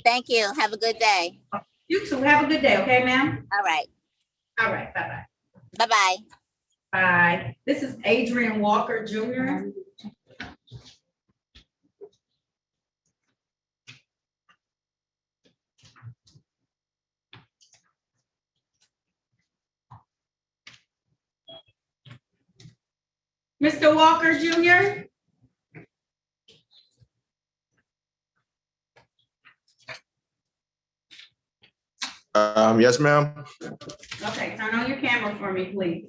Thank you. Have a good day. You too. Have a good day, okay, ma'am? All right. All right, bye-bye. Bye-bye. Bye. This is Adrian Walker Jr. Mr. Walker Jr. Yes, ma'am. Okay, turn on your camera for me, please.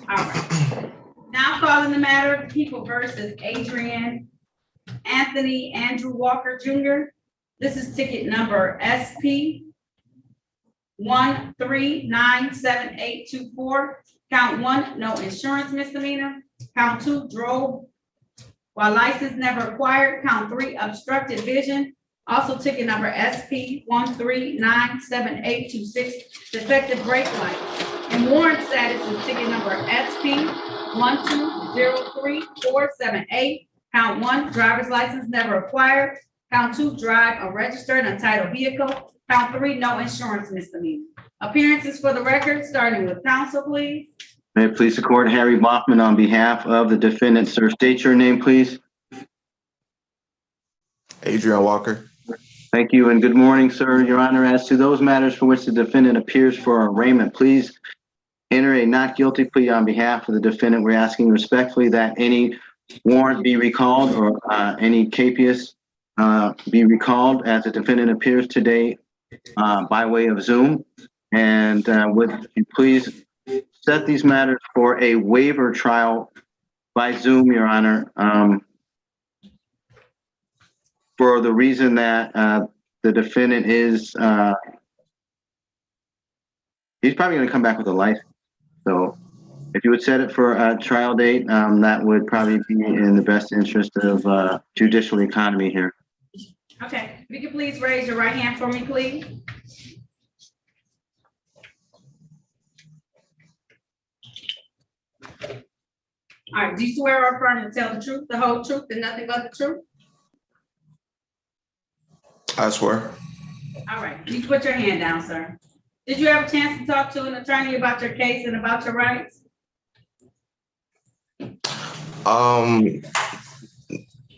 All right. Now calling the matter of people versus Adrian Anthony Andrew Walker Jr. This is ticket number SP 1397824. Count one, no insurance misdemeanor. Count two, drove while license never acquired. Count three, obstructed vision. Also ticket number SP 1397826, defective brake light. And warrant status is ticket number SP 1203478. Count one, driver's license never acquired. Count two, drive a registered untitled vehicle. Count three, no insurance misdemeanor. Appearances for the record, starting with counsel, please. May it please the court, Harry Bachman on behalf of the defendant. Sir, state your name, please. Adrian Walker. Thank you and good morning, sir. Your Honor, as to those matters for which the defendant appears for arraignment, please enter a not guilty plea on behalf of the defendant. We're asking respectfully that any warrant be recalled or any capias be recalled as the defendant appears today by way of Zoom. And would you please set these matters for a waiver trial by Zoom, Your Honor, for the reason that the defendant is, he's probably going to come back with a license. So if you would set it for a trial date, that would probably be in the best interest of judicial economy here. Okay, if you could please raise your right hand for me, please. All right, do you swear or affirm to tell the truth, the whole truth, and nothing but the truth? I swear. All right, you put your hand down, sir. Did you have a chance to talk to an attorney about your case and about your rights?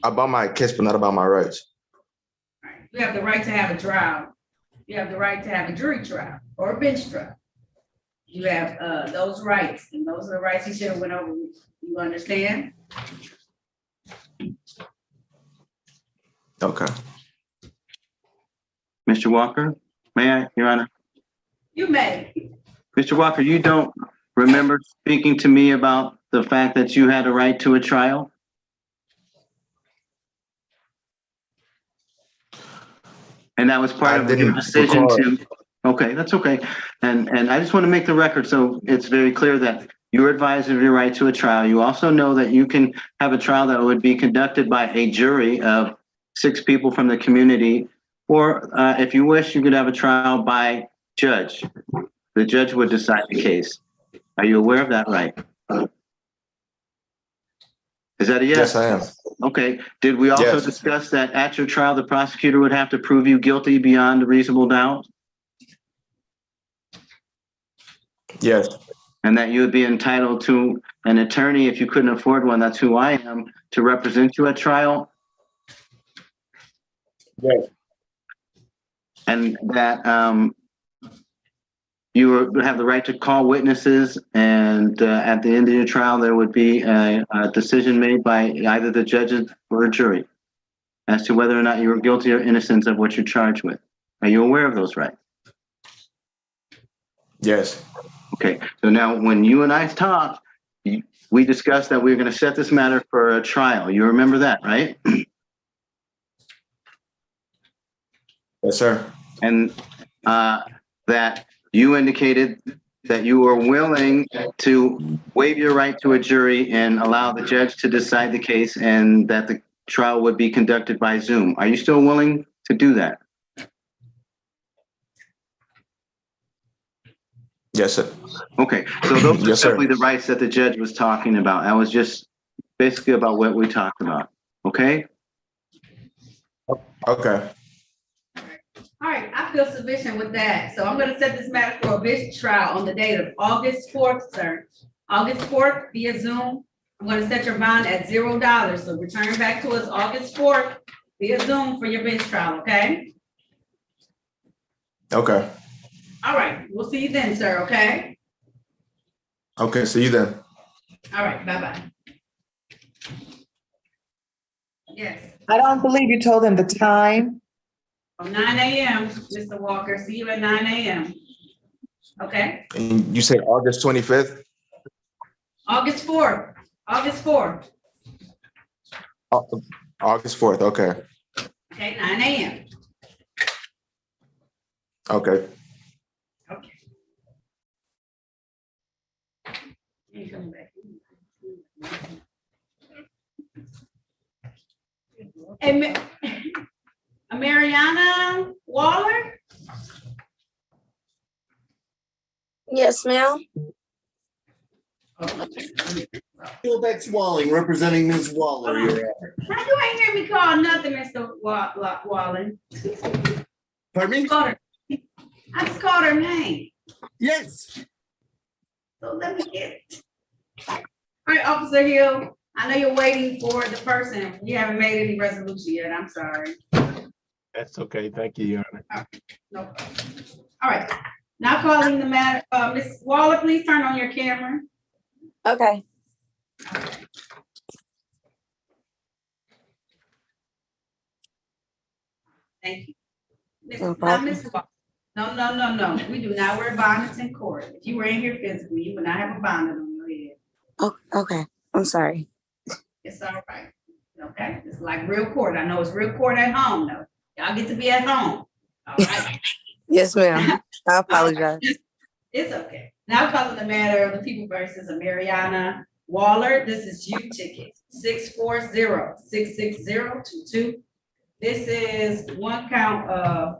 About my case, but not about my rights. All right, you have the right to have a trial. You have the right to have a jury trial or a bench trial. You have those rights, and those are the rights you should have went over with. You understand? Okay. Mr. Walker, may I, Your Honor? You may. Mr. Walker, you don't remember speaking to me about the fact that you had a right to a trial? And that was part I of your didn't decision record. to, okay, that's okay. And I just want to make the record so it's very clear that you're advised of your right to a trial. You also know that you can have a trial that would be conducted by a jury of 6 people from the community. Or if you wish, you could have a trial by judge. The judge would decide the case. Are you aware of that right? Is that a yes? Yes, I am. Okay. Did we also Yes. discuss that at your trial, the prosecutor would have to prove you guilty beyond a reasonable doubt? Yes. And that you would be entitled to an attorney if you couldn't afford one, that's who I am, to represent you at trial? Yes. And that you would have the right to call witnesses, and at the end of your trial, there would be a decision made by either the judges or a jury as to whether or not you were guilty or innocent of what you're charged with. Are you aware of those rights? Yes. Okay, so now when you and I talked, we discussed that we were going to set this matter for a trial. You remember that, right? Yes, sir. And that you indicated that you were willing to waive your right to a jury and allow the judge to decide the case, and that the trial would be conducted by Zoom. Are you still willing to do that? Yes, sir. Okay, so those are Yes, sir. simply the rights that the judge was talking about. That was just basically about what we talked about. Okay? Okay. All right, I feel sufficient with that. So I'm gonna set this matter for a bench trial on the date of August 4th, sir. August 4th via Zoom. I'm gonna set your bond at $0. So return back to us August 4th via Zoom for your bench trial, okay? Okay. All right, we'll see you then, sir, okay? Okay. See you then. All right, bye-bye. Yes, I don't believe you told him the time. 9 a.m., Mr. Walker. See you at 9 a.m. Okay, And you said August 25th? August 4th, August 4th, August 4th. Okay. okay, 9 a.m. Okay. Okay. Ain't coming back. Hey, Mariana Waller? Yes, ma'am. Philbex Walling, representing Ms. Waller, Your Honor. How you ain't hear me call nothing, Mr. Wallen? Pardon me? I just called her name. Yes. So let me get it. All right, Officer Hill, I know you're waiting for the person. You haven't made any resolution yet. I'm sorry. That's okay. Thank you, Your Honor. No problem. All right, now calling the matter, Ms. Waller, please turn on your camera. Okay. Thank you. No Now, problem. Ms. Waller, no. We do not wear bonnets in court. If you were in here physically, you would not have a bonnet on your head. Oh, okay. I'm sorry. It's all right. Okay, it's like real court. I know it's real court at home though. Y'all get to be at home. All right. Yes, ma'am. I apologize. It's okay. Now calling the matter of the people versus Mariana Waller. This is U ticket 640-66022. This is one count of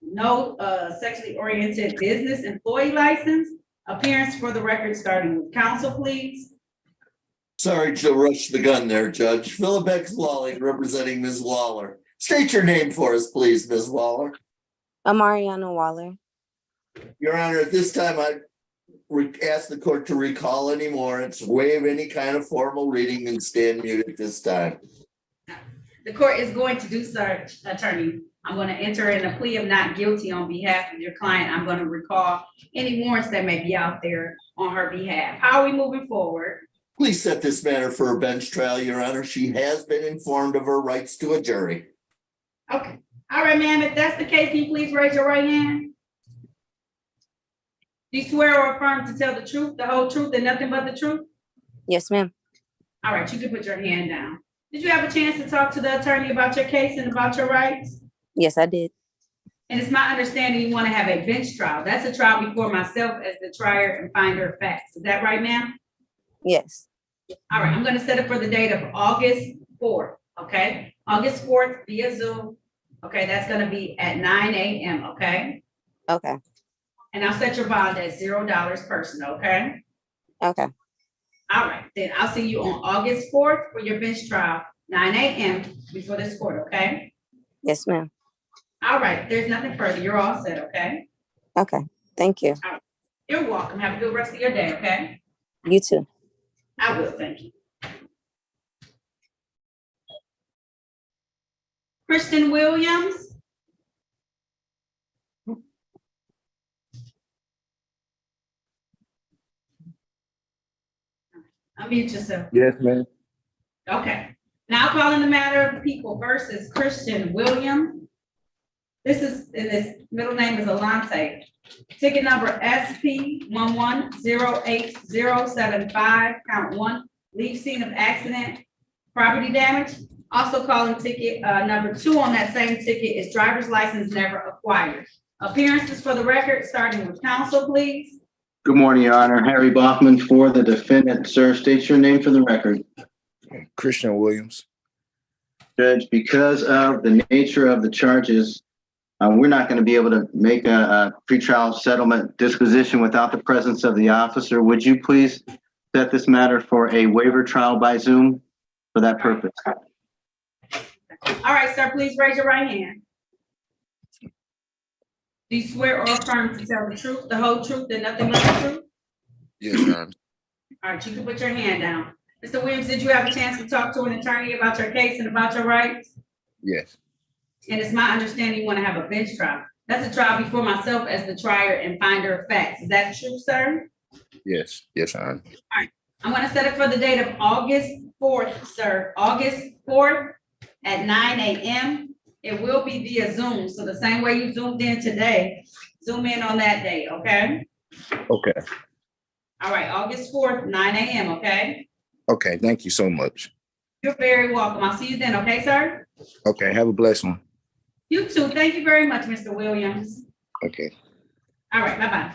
no sexually oriented business employee license. Appearance for the record starting with counsel, please. Sorry to rush the gun there, Judge. Philbex Walling, representing Ms. Waller. State your name for us, please, Ms. Waller. Mariana Waller. Your Honor, at this time, I ask the court to recall any more. It's waive any kind of formal reading and stand mute at this time. The court is going to do so, attorney. I'm going to enter in a plea of not guilty on behalf of your client. I'm going to recall any warrants that may be out there on her behalf. How are we moving forward? Please set this matter for a bench trial, Your Honor. She has been informed of her rights to a jury. Okay. All right, ma'am. If that's the case, can you please raise your right hand? Do you swear or affirm to tell the truth, the whole truth, and nothing but the truth? Yes, ma'am. All right, you can put your hand down. Did you have a chance to talk to the attorney about your case and about your rights? Yes, I did. And it's my understanding you want to have a bench trial. That's a trial before myself as the trier and finder of facts. Is that right, ma'am? Yes. All right, I'm gonna set it for the date of August 4th, okay? August 4th via Zoom. Okay, that's gonna be at 9 a.m., okay? Okay. And I'll set your bond at $0 personal, okay? Okay. All right, then I'll see you on August 4th for your bench trial, 9 a.m. before this court, okay? Yes, ma'am. All right, there's nothing further. You're all set, okay? Okay. Thank you. You're welcome. Have a good rest of your day, okay? You too. I will, thank you. Kristen Williams. Unmute yourself. Yes, ma'am. Okay. Now calling the matter of people versus Christian Williams. This is, and his middle name is Alante. Ticket number SP 11080075, count 1, leave scene of accident, property damage. Also calling ticket number 2 on that same ticket is driver's license never acquired. Appearances for the record, starting with counsel, please. Good morning, Your Honor. Harry Bachman for the defendant. Sir, state your name for the record. Christian Williams. Judge, because of the nature of the charges, we're not going to be able to make a pretrial settlement disposition without the presence of the officer. Would you please set this matter for a waiver trial by Zoom for that purpose? All right, sir, please raise your right hand. Do you swear or affirm to tell the truth, the whole truth, and nothing but the truth? Yes, Your Honor. All right, you can put your hand down. Mr. Williams, did you have a chance to talk to an attorney about your case and about your rights? Yes. And it's my understanding you want to have a bench trial. That's a trial before myself as the trier and finder of facts. Is that true, sir? Yes. Yes, Your Honor. All right, I'm gonna set it for the date of August 4th, sir. August 4th at 9 a.m. It will be via Zoom. So the same way you zoomed in today, zoom in on that day, okay? Okay. All right, August 4th, 9 a.m., okay? Okay. Thank you so much. You're very welcome. I'll see you then, okay, sir? Okay. Have a blessed one. You too. Thank you very much, Mr. Williams. Okay. All right, bye-bye.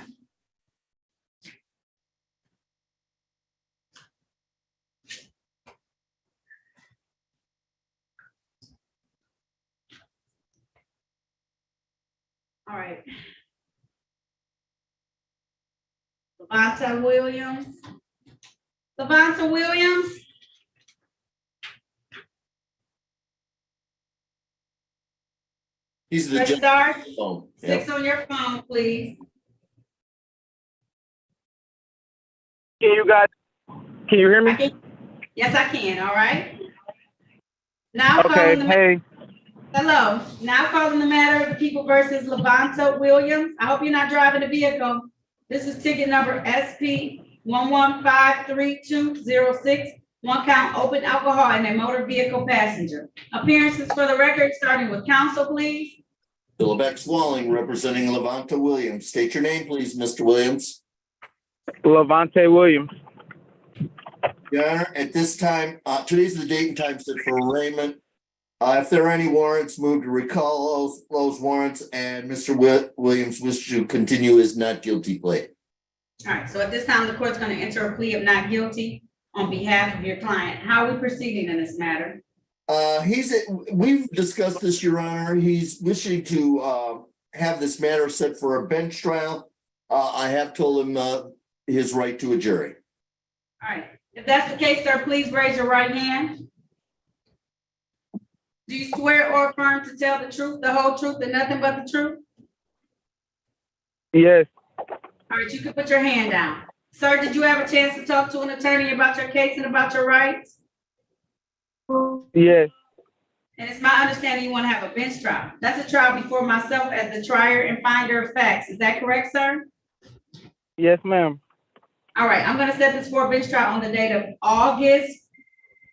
All right. Levanta Williams. Levanta Williams. He's the Press judge. star Oh, 6 on your phone, please. Can you hear me? Yes, I can, all right? Now Okay, calling the hey, hello. Now calling the matter of the people versus Levanta Williams. I hope you're not driving a vehicle. This is ticket number SP 1153-206. 1 count open alcohol in a motor vehicle passenger. Appearances for the record, starting with counsel, please. Philip X. Walling, representing Levanta Williams. State your name, please, Mr. Williams. Levante Williams. Your Honor, at this time, today's the date and time set for arraignment. If there are any warrants, move to recall those warrants, and Mr. Williams wishes to continue his not guilty plea. All right, so at this time, the court's going to enter a plea of not guilty on behalf of your client. How are we proceeding in this matter? We've discussed this, Your Honor. He's wishing to have this matter set for a bench trial. I have told him his right to a jury. All right, if that's the case, sir, please raise your right hand. Do you swear or affirm to tell the truth, the whole truth, and nothing but the truth? Yes, All right, you can put your hand down. Sir, did you have a chance to talk to an attorney about your case and about your rights? yes, And it's my understanding you want to have a bench trial. That's a trial before myself as the trier and finder of facts. Is that correct, sir? yes, ma'am. All right, I'm gonna set this for a bench trial on the date of August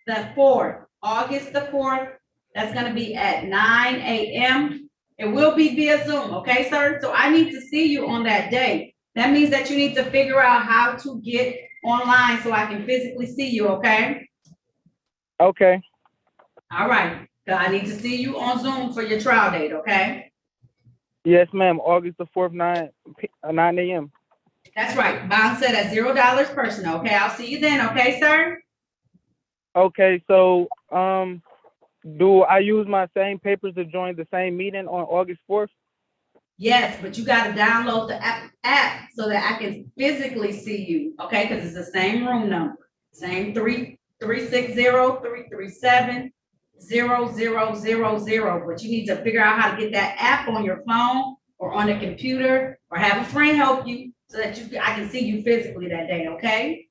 the 4th. August the 4th, that's gonna be at 9 a.m. It will be via Zoom, okay, sir? So I need to see you on that day. That means that you need to figure out how to get online so I can physically see you, okay? Okay, All right, I need to see you on Zoom for your trial date, okay? Yes, ma'am. August the 4th, 9 a.m. That's right. Bond set at $0 personal, okay? I'll see you then, okay, sir? Okay, so do I use my same papers to join the same meeting on August 4th? Yes, but you gotta download the app so that I can physically see you, okay? Because it's the same room number, same 3360337 0000. But you need to figure out how to get that app on your phone or on a computer, or have a friend help you so that I can see you physically that day, okay?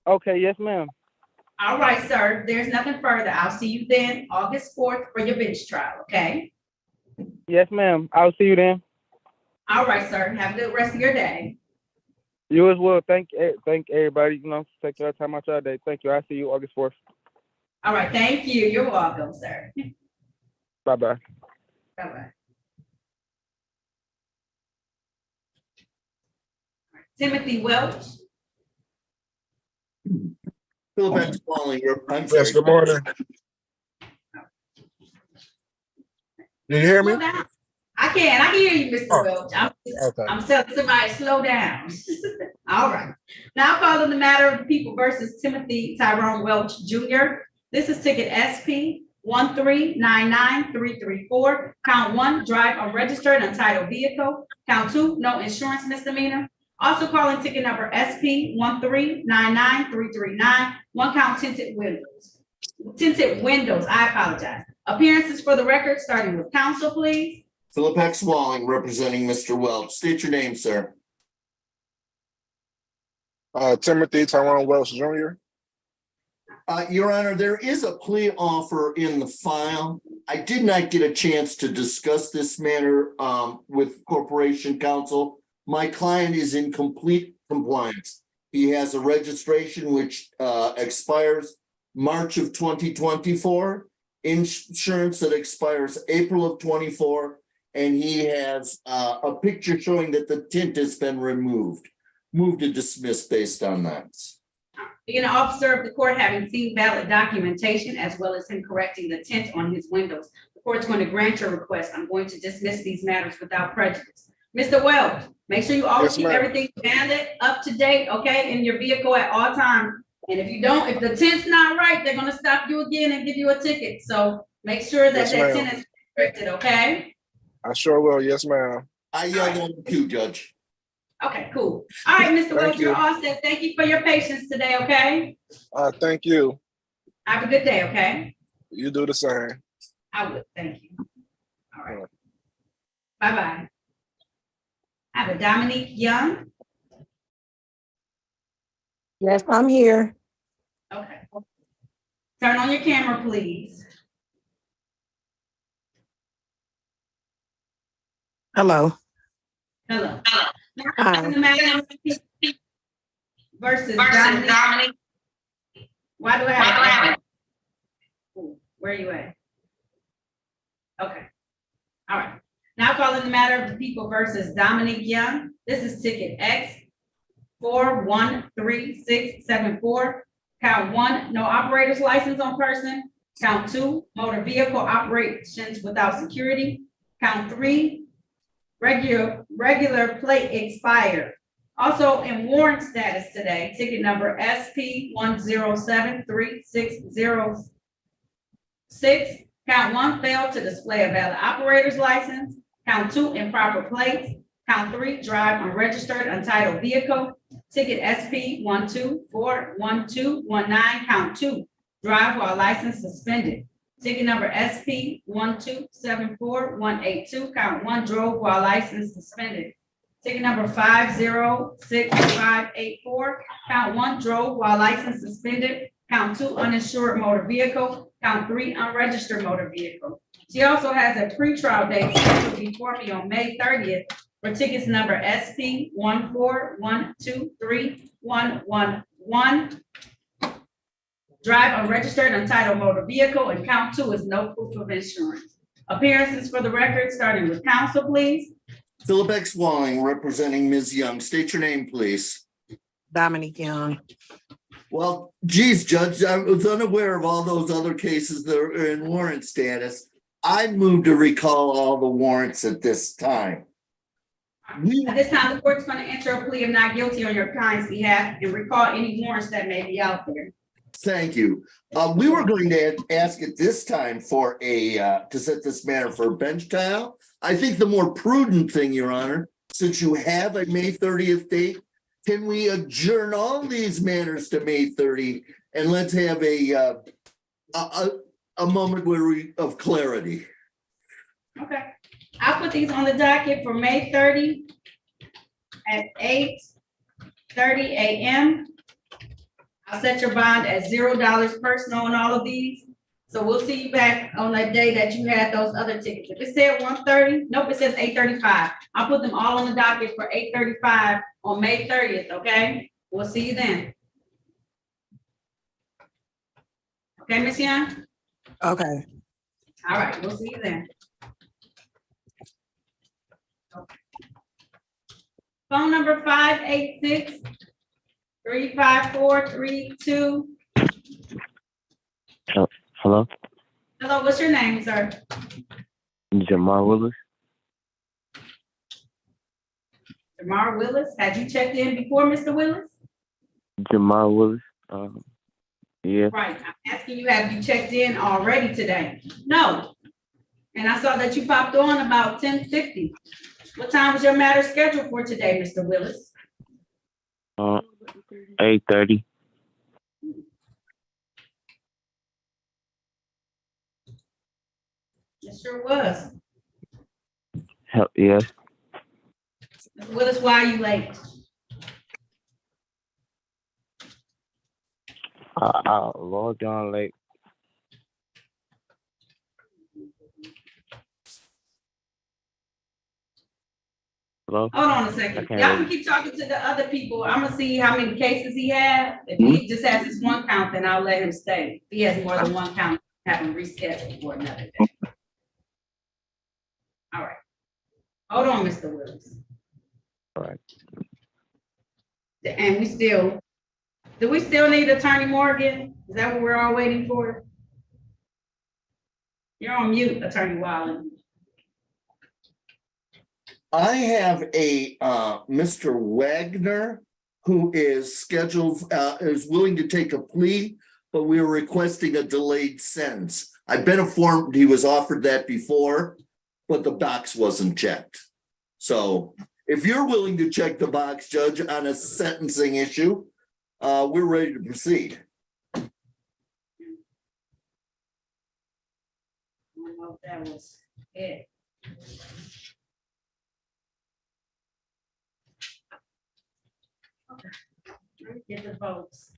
Okay, yes, ma'am. All right, sir. There's nothing further. I'll see you then, August 4th for your bench trial, okay? Yes, ma'am. I'll see you then. All right, sir. Have a good rest of your day. You as well. Thank everybody. Take your time out your day. Thank you. I'll see you August 4th. All right, thank you. You're welcome, sir. Bye-bye. Bye-bye. Timothy Welch. Philip Walling, I'm Yes, sorry. good morning. Did you hear me? Slow down. I can hear you, Mr. Oh, Welch. okay. I'm telling somebody, slow down. All right. Now calling the matter of the people versus Timothy Tyrone Welch Jr. This is ticket SP 1399334. Count 1, drive a registered untitled vehicle. Count 2, no insurance misdemeanor. Also calling ticket number SP 1399339. 1 count tinted windows. Tinted windows, I apologize. Appearances for the record, starting with counsel, please. Philip X. Walling, representing Mr. Welch. State your name, sir. Timothy Tyrone Welsh Jr. Your Honor, there is a plea offer in the file. I did not get a chance to discuss this matter with Corporation Counsel. My client is in complete compliance. He has a registration which expires March of 2024, insurance that expires April of 24, and he has a picture showing that the tint has been removed. Move to dismiss based on that. Being an officer of the court, having seen valid documentation as well as him correcting the tint on his windows, the court's going to grant your request. I'm going to dismiss these matters without prejudice. Mr. Welch, make sure you always keep everything valid, up to date, okay, in your vehicle at all times. And if you don't, if the tint's not right, they're going to stop you again and give you a ticket. So make sure that that tint is corrected, okay? I sure will. Yes, ma'am. I yelled at him too, Judge. Okay, cool. All right, Mr. Welch, you're all set. Thank you for your patience today, okay? Thank you. Have a good day, okay? You do the same. I would, thank you. All right. Bye-bye. I have a Dominique Young. Yes, I'm here. Okay. Turn on your camera, please. Hello. Hello. Hi. Versus Dominique. Why do I have? Where are you at? Okay. All right. Now calling the matter of the people versus Dominique Young. This is ticket X 413674. Count 1, no operator's license on person. Count 2, motor vehicle operations without security. Count 3, regular plate expired. Also in warrant status today, ticket number SP 1073606. Count 1, failed to display a valid operator's license. Count 2, improper plates. Count 3, drive unregistered untitled vehicle. Ticket SP 1241219. Count 2, drive while license suspended. Ticket number SP 1274182. Count 1, drove while license suspended. Ticket number 506584. Count 1, drove while license suspended. Count 2, uninsured motor vehicle. Count 3, unregistered motor vehicle. She also has a pretrial date scheduled before me on May 30th for tickets number SP 1412311. Drive unregistered untitled motor vehicle, and count 2 is no proof of insurance. Appearances for the record, starting with counsel, please. Philip X. Walling, representing Ms. Young. State your name, please. Dominique Young. Well, geez, Judge, I was unaware of all those other cases that are in warrant status. I move to recall all the warrants at this time. At this time, the court's going to enter a plea of not guilty on your client's behalf and recall any warrants that may be out there. Thank you. We were going to ask at this time for to set this matter for a bench trial. I think the more prudent thing, Your Honor, since you have a May 30th date, can we adjourn all these matters to May 30 and let's have a moment of clarity? Okay. I'll put these on the docket for May 30 at 8:30 a.m. I'll set your bond at $0 personal on all of these. So we'll see you back on that day that you had those other tickets. If it said 1:30, nope, it says 8:35. I'll put them all on the docket for 8:35 on May 30th, okay? We'll see you then. Okay, Ms. Young? Okay. All right, we'll see you then. Phone number 586-35432. Hello, Hello, what's your name, sir? Jamar Willis. Jamar Willis. Had you checked in before, Mr. Willis? Jamar Willis. Yeah. Right, I'm asking you, have you checked in already today? No. And I saw that you popped on about 10:50. What time was your matter scheduled for today, Mr. Willis? 8:30. It sure was. Yes. Mr. Willis, why are you late? I logged on late. Hello? Hold on a second. Okay. Y'all can keep talking to the other people. I'm gonna see how many cases he had. If he just has this one count, then I'll let him stay. If he has more than one count, have him rescheduled for another day. All right. Hold on, Mr. Willis. All right. And do we still need Attorney Morgan? Is that what we're all waiting for? You're on mute, Attorney Wallen. I have a Mr. Wagner who is scheduled, is willing to take a plea, but we are requesting a delayed sentence. I've been informed he was offered that before, but the box wasn't checked. So if you're willing to check the box, Judge, on a sentencing issue, we're ready to proceed. I don't know if that was it. Okay. Let me get the votes.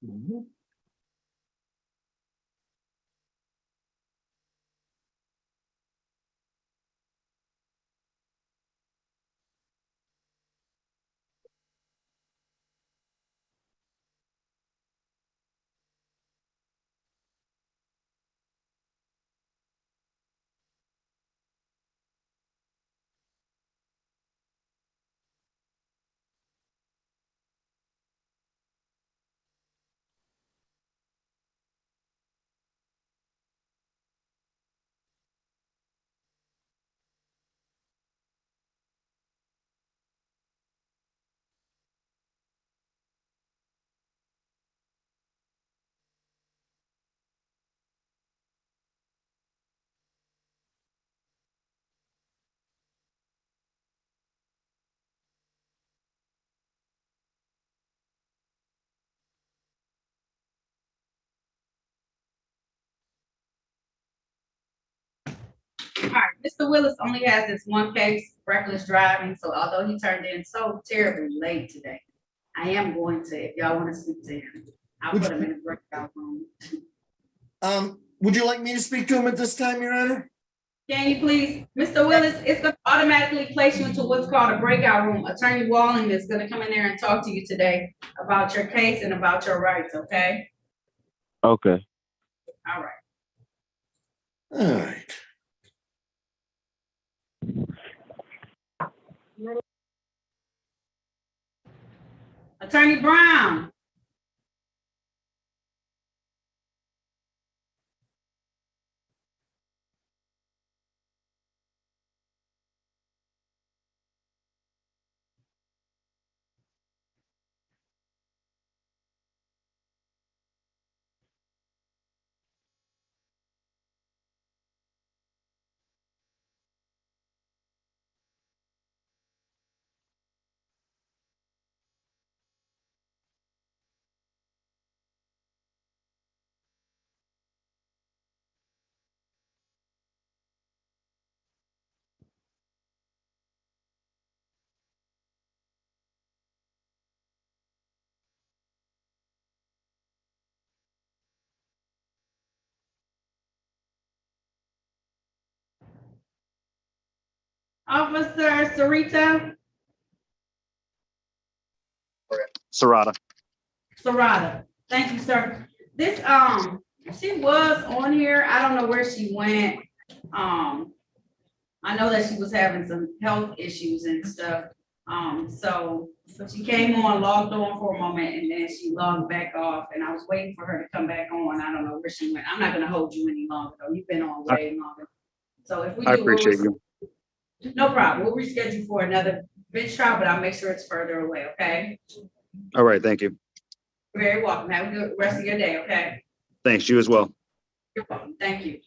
Mhm. All right, Mr. Willis only has this one case, reckless driving, so although he turned in so terribly late today, I am going to, if y'all want to speak to him, I'll put him in a breakout room. Would you like me to speak to him at this time, Your Honor? Can you please, Mr. Willis, it's gonna automatically place you into what's called a breakout room. Attorney Walling is gonna come in there and talk to you today about your case and about your rights, okay? Okay. All right. All right. Attorney Brown. Officer Sarita. Serrata. Sarada. Thank you, sir. This, she was on here. I don't know where she went. I know that she was having some health issues and stuff. So she came on, logged on for a moment, and then she logged back off, and I was waiting for her to come back on. I don't know where she went. I'm not gonna hold you any longer, though. You've been on way longer. So if we I do, we'll appreciate you. no problem. We'll reschedule for another bench trial, but I'll make sure it's further away, okay? All right, thank you. You're very welcome. Have a good rest of your day, okay? Thanks, you as well. You're welcome. Thank you.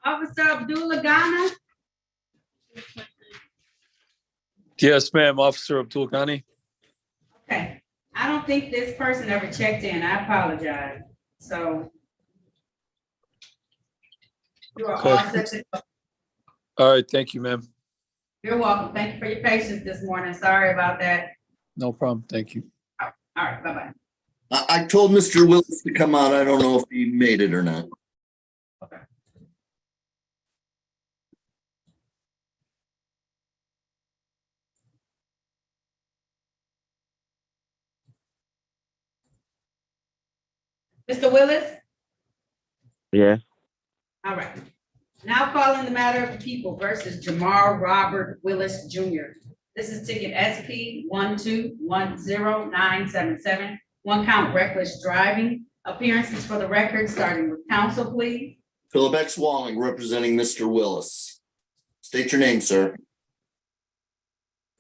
Officer Abdullah Ghana. Yes, ma'am, Officer Abdul Ghani. Okay, I don't think this person ever checked in. I apologize. So. You are all Okay. set to go. All right, thank you, ma'am. You're welcome. Thank you for your patience this morning. Sorry about that. No problem. Thank you. All right, bye-bye. I told Mr. Willis to come out. I don't know if he made it or not. Mr. Willis? Yes. All right. Now calling the matter of the people versus Jamar Robert Willis Jr. This is ticket SP 1210977. One count reckless driving. Appearances for the record, starting with counsel, please. Philip X. Walling, representing Mr. Willis. State your name, sir.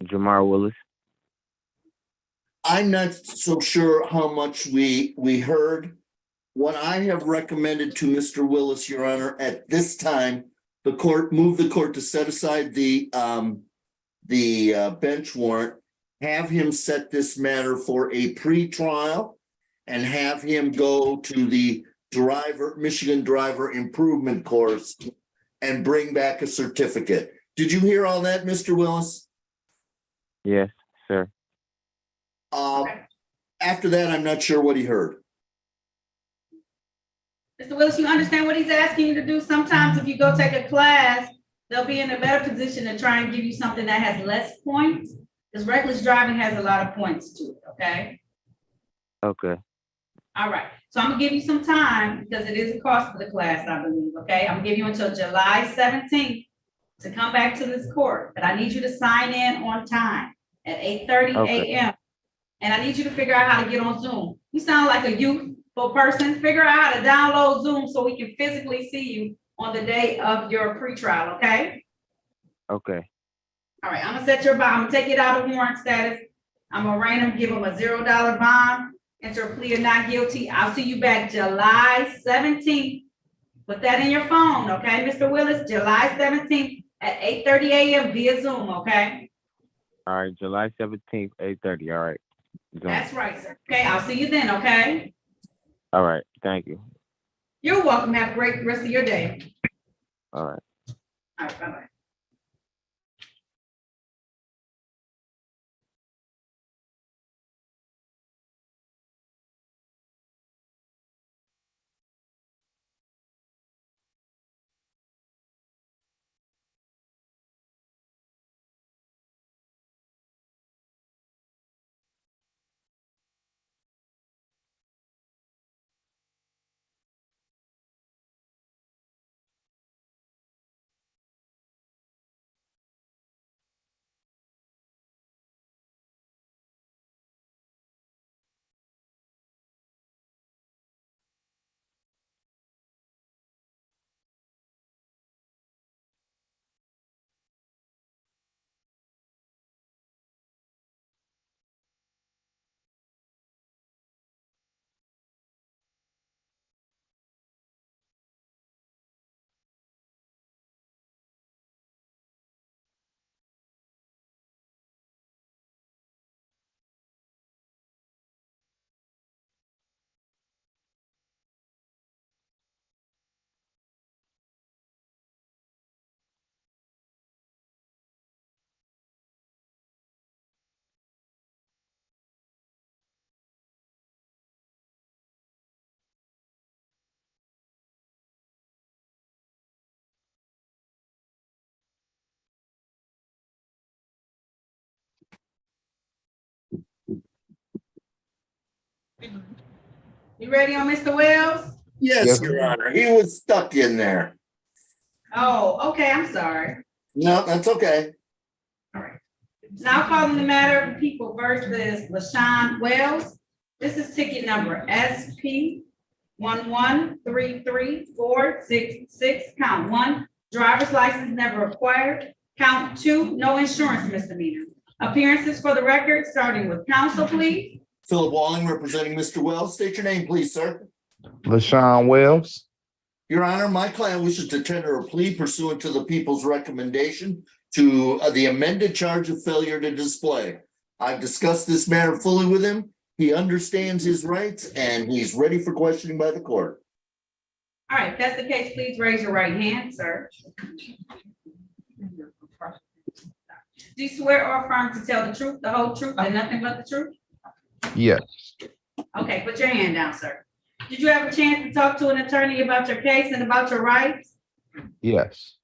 Jamar Willis. I'm not so sure how much we heard. What I have recommended to Mr. Willis, Your Honor, at this time, the court to set aside the bench warrant, have him set this matter for a pre-trial, and have him go to the Michigan driver improvement course and bring back a certificate. Did you hear all that, Mr. Willis? Yes, sir. After that, I'm not sure what he heard. Mr. Willis, you understand what he's asking you to do? Sometimes if you go take a class, they'll be in a better position to try and give you something that has less points, because reckless driving has a lot of points to it, okay? Okay. All right, so I'm gonna give you some time because it is a cost for the class, I believe, okay? I'm gonna give you until July 17th to come back to this court, but I need you to sign in on time at 8:30 a.m. And I need you to figure out how to get on Zoom. You sound like a youthful person. Figure out how to download Zoom so we can physically see you on the day of your pretrial, okay? Okay. All right, I'm gonna set your bond. I'm gonna take it out of warrant status. I'm gonna arraign him, give him a $0 bond, enter a plea of not guilty. I'll see you back July 17th. Put that in your phone, okay, Mr. Willis? July 17th at 8:30 a.m. via Zoom, okay? All right, July 17th, 8:30. All right. Zoom. That's right, sir. Okay, I'll see you then, okay? All right. Thank you. You're welcome. Have a great rest of your day. All right. All right, bye-bye. You ready on Mr. Wells? Yes, Your Honor. He was stuck in there. Oh, okay, I'm sorry. No, that's okay. Now calling the matter of the people versus LaShawn Wells. This is ticket number SP 1133466, count 1, driver's license never acquired. Count 2, no insurance misdemeanor. Appearances for the record, starting with counsel, please. Philip Walling, representing Mr. Wells. State your name, please, sir. LaShawn Wells. Your Honor, my client wishes to tender a plea pursuant to the people's recommendation to the amended charge of failure to display. I've discussed this matter fully with him. He understands his rights and he's ready for questioning by the court. All right, if that's the case, please raise your right hand, sir. Do you swear or affirm to tell the truth, the whole truth, and nothing but the truth? Yes. Okay, put your hand down, sir. Did you have a chance to talk to an attorney about your case and about your rights? Yes.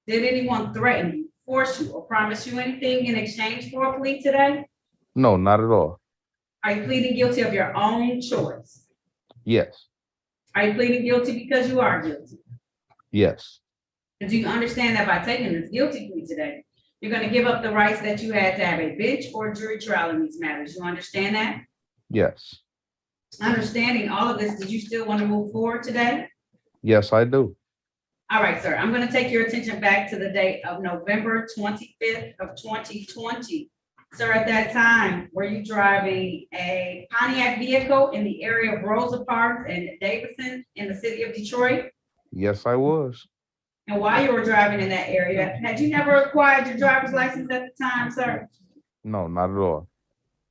Did anyone threaten you, force you, or promise you anything in exchange for a plea today? No, not at all. Are you pleading guilty of your own choice? Yes. Are you pleading guilty because you are guilty? Yes. And do you understand that by taking this guilty plea today, you're going to give up the rights that you had to have a bench or jury trial in these matters? You understand that? Yes. Understanding all of this, did you still want to move forward today? Yes, I do. All right, sir, I'm going to take your attention back to the date of November 25th of 2020. Sir, at that time, were you driving a Pontiac vehicle in the area of Rosa Parks and Davidson in the city of Detroit? Yes, I was. And while you were driving in that area, had you never acquired your driver's license at the time, sir? No, not at all.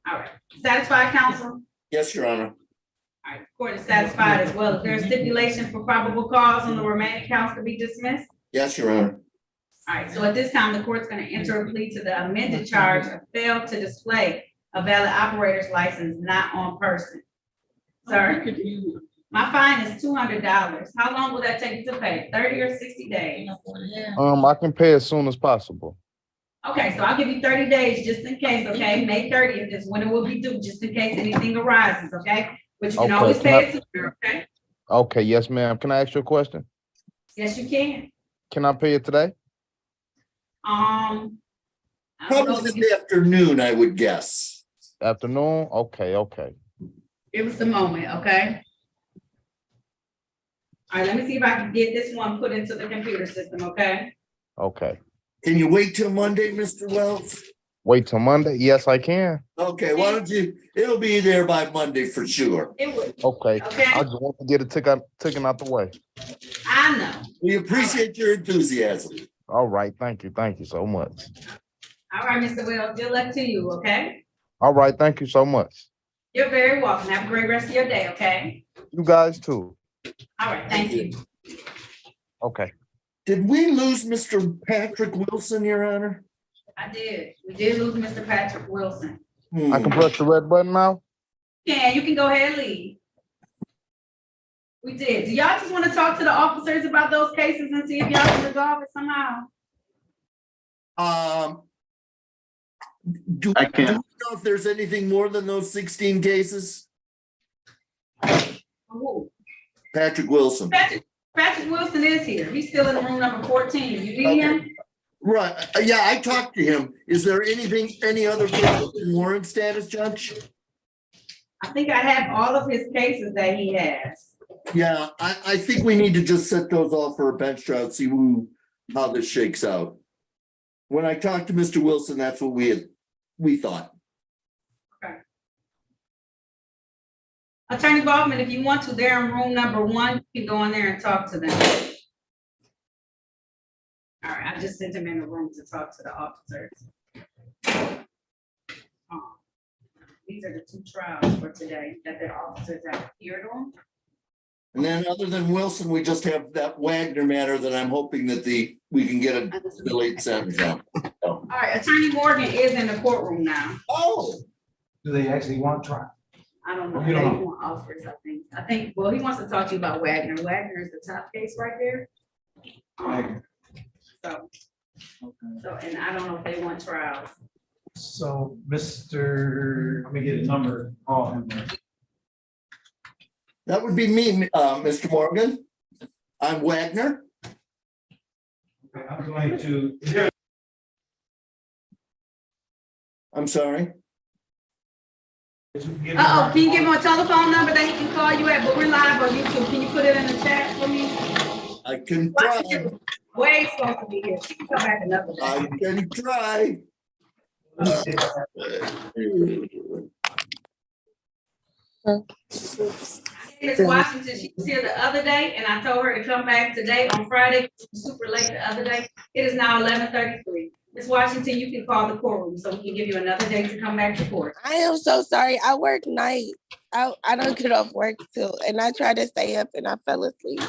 All right, satisfied, counsel? Yes, Your Honor. All right, court is satisfied as well. Is there a stipulation for probable cause on the remaining counts to be dismissed? Yes, Your Honor. All right, so at this time, the court's going to enter a plea to the amended charge of fail to display a valid operator's license not on person. Sir, my fine is $200. How long will that take you to pay? 30 or 60 days? I can pay as soon as possible. Okay, so I'll give you 30 days just in case, okay? May 30th is when it will be due, just in case anything arises, okay? But you can Okay, always can pay it sooner, okay? Okay, yes, ma'am. Can I ask you a question? Yes, you can. Can I pay it today? I don't know Probably if this afternoon, I would guess. Afternoon? Okay, okay. Give us a moment, okay? All right, let me see if I can get this one put into the computer system, okay? Okay. Can you wait till Monday, Mr. Wells? Wait till Monday? Yes, I can. Okay, why don't you, it'll be there by Monday for sure. It would, Okay. okay? I just want to get it taken out the way. I know. We appreciate your enthusiasm. All right. Thank you. Thank you so much. All right, Mr. Wells, good luck to you, okay? All right. Thank you so much. You're very welcome. Have a great rest of your day, okay? You guys too. All right, thank you. Okay. Did we lose Mr. Patrick Wilson, Your Honor? I did. We did lose Mr. Patrick Wilson. I can press the red button now? Yeah, you can go ahead and leave. We did. Do y'all just want to talk to the officers about those cases and see if y'all can resolve it somehow? Do I do can. you know if there's anything more than those 16 cases? Who? Patrick Wilson. Patrick Wilson is here. He's still in room number 14. You need him? Right, yeah, I talked to him. Is there any other cases in warrant status, Judge? I think I have all of his cases that he has. Yeah, I think we need to just set those off for a bench trial, see how this shakes out. When I talked to Mr. Wilson, that's what we thought. Okay. Attorney Baldwin, if you want to, they're in room number 1. You can go in there and talk to them. All right, I just sent him in the room to talk to the officers. These are the 2 trials for today that the officers have appeared on. And then other than Wilson, we just have that Wagner matter that I'm hoping that we can get a delayed sentence on. So. All right, Attorney Morgan is in the courtroom now. Oh. Do they actually want to try? I don't know. You don't They know. want offers, I think, well, he wants to talk to you about Wagner. Wagner is the top case right there. So, and I don't know if they want trials. So, let me get a number, call him. That would be me, Mr. Morgan. I'm Wagner. Okay, I'm going to. I'm sorry. Uh-oh, can you give him a telephone number that he can call you at? But we're live on YouTube. Can you put it in the chat for me? I can try. Wade's supposed to be here. She can come back another day. I can try. Ms. Washington, she was here the other day, and I told her to come back today on Friday. It was super late the other day. It is now 11:33. Ms. Washington, you can call the courtroom, so we can give you another day to come back to court. I am so sorry. I work night. I don't get off work and I tried to stay up and I fell asleep.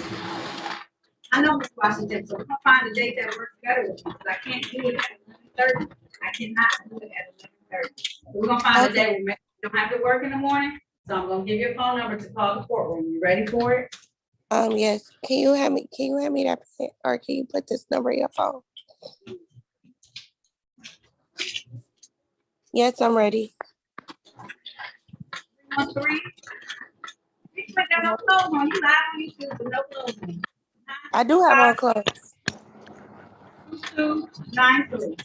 I know, Ms. Washington, so we're gonna find a date that works better with you, because I can't do it at 11:30. I cannot do it at 11:30. We're gonna find a day where you don't have to work in the morning, so I'm gonna give you a phone number to call the courtroom. You ready for it? Yes. Can you hand me that pen, or can you put this number in your phone? Yes, I'm ready. 313. You got no clothes on. You live on YouTube with no clothes on. I do have on clothes. 2293.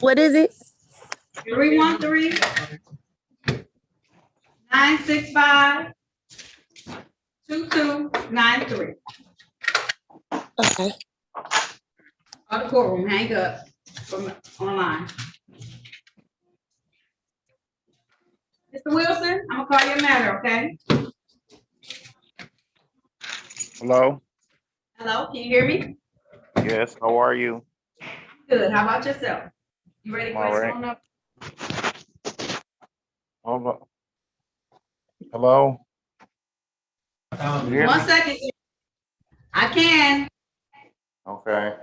What is it? 313 965 2293. Okay. Or the courtroom, hang up from online. Mr. Wilson, I'm gonna call you a matter, okay? Hello? Hello, can you hear me? Yes, how are you? Good, how about yourself? You ready for All your right. phone up? Hold on. Hello? You hear me? 1 second. I can. Okay.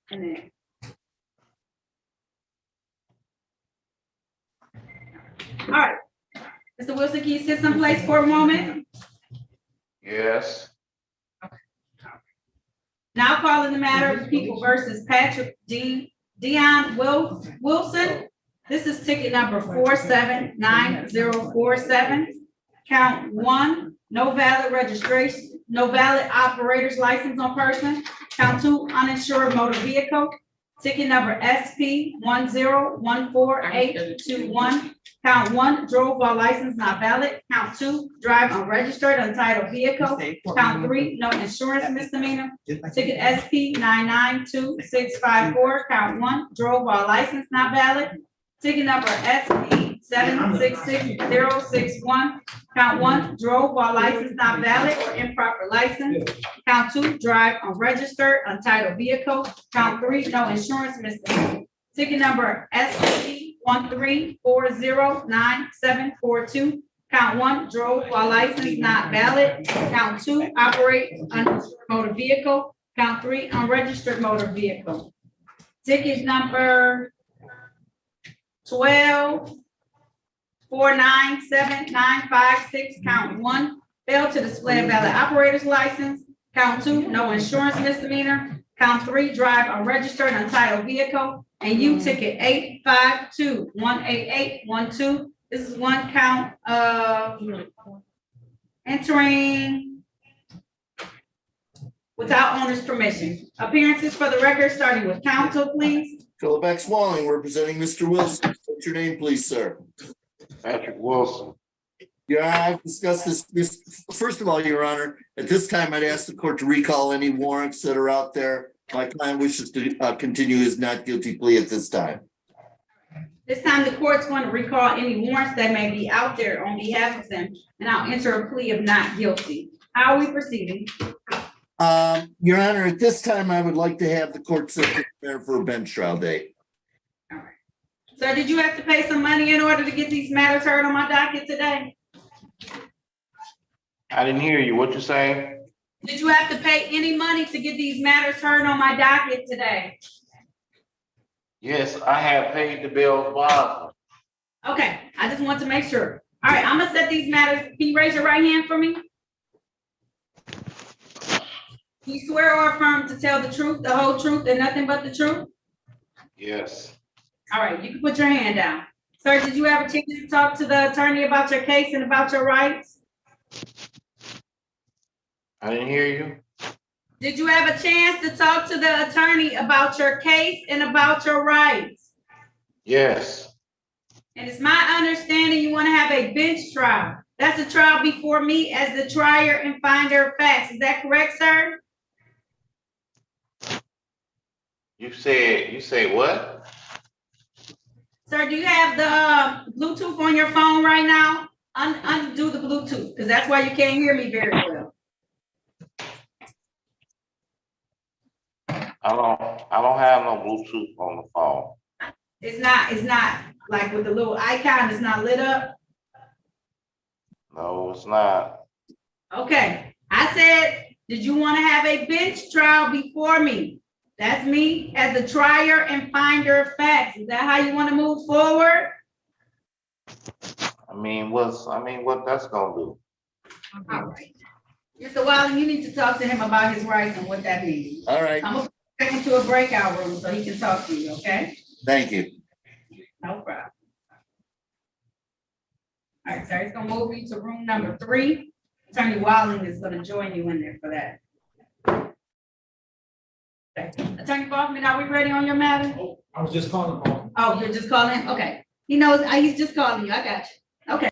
And then. All right. Mr. Wilson, can you sit someplace for a moment? Yes. Now calling the matter of People versus Patrick Dion Wilson. This is ticket number 479047. Count 1, no valid registration, no valid operator's license on person. Count 2, uninsured motor vehicle. Ticket number SP 1014821. Count 1, drove while license not valid. Count 2, drive unregistered untitled vehicle. Count 3, no insurance misdemeanor. Ticket SP 9926654. Count 1, drove while license not valid. Ticket number SP 766061. Count 1, drove while license not valid or improper license. Count 2, drive unregistered untitled vehicle. Count 3, no insurance misdemeanor. Ticket number SP 1340972. Count 1, drove while license not valid. Count 2, operate uninsured motor vehicle. Count 3, unregistered motor vehicle. Ticket number 1249796. Count 1, failed to display a valid operator's license. Count 2, no insurance misdemeanor. Count 3, drive unregistered untitled vehicle. And you ticket 852-18812. This is one count of entering without owner's permission. Appearances for the record, starting with counsel, please. Philip X. Walling, representing Mr. Wilson. What's your name, please, sir? Patrick Wilson. Yeah, I've discussed this. First of all, Your Honor, at this time, I'd ask the court to recall any warrants that are out there. My client wishes to continue his not guilty plea at this time. This time, the court's going to recall any warrants that may be out there on behalf of them, and I'll enter a plea of not guilty. How are we proceeding? Your Honor, at this time, I would like to have the court set there for a bench trial date. All right. Sir, did you have to pay some money in order to get these matters heard on my docket today? I didn't hear you. What you saying? Did you have to pay any money to get these matters heard on my docket today? Yes, I have paid the bill. Wow. Okay, I just want to make sure. All right, I'm gonna set these matters. Can you raise your right hand for me? Do you swear or affirm to tell the truth, the whole truth, and nothing but the truth? Yes. All right, you can put your hand down. Sir, did you have a chance to talk to the attorney about your case and about your rights? I didn't hear you. Did you have a chance to talk to the attorney about your case and about your rights? Yes. And it's my understanding you want to have a bench trial. That's a trial before me as the trier and finder of facts. Is that correct, sir? You say what? Sir, do you have the Bluetooth on your phone right now? Undo the Bluetooth, because that's why you can't hear me very well. I don't have no Bluetooth on the phone. It's not like with the little icon, it's not lit up. No, it's not. Okay, I said, did you want to have a bench trial before me? That's me as the trier and finder of facts. Is that how you want to move forward? I mean, what that's gonna do? All right. Mr. Wiley, you need to talk to him about his rights and what that means. All right, I'm gonna take him to a breakout room so he can talk to you, okay? thank you. No problem. All right, sir, it's gonna move you to room number 3. Attorney Walling is gonna join you in there for that. Okay. Attorney Bachman, are we ready on your matter? I was just calling Paul. Oh, you're just calling? Okay. He knows, he's just calling you. I got you. Okay.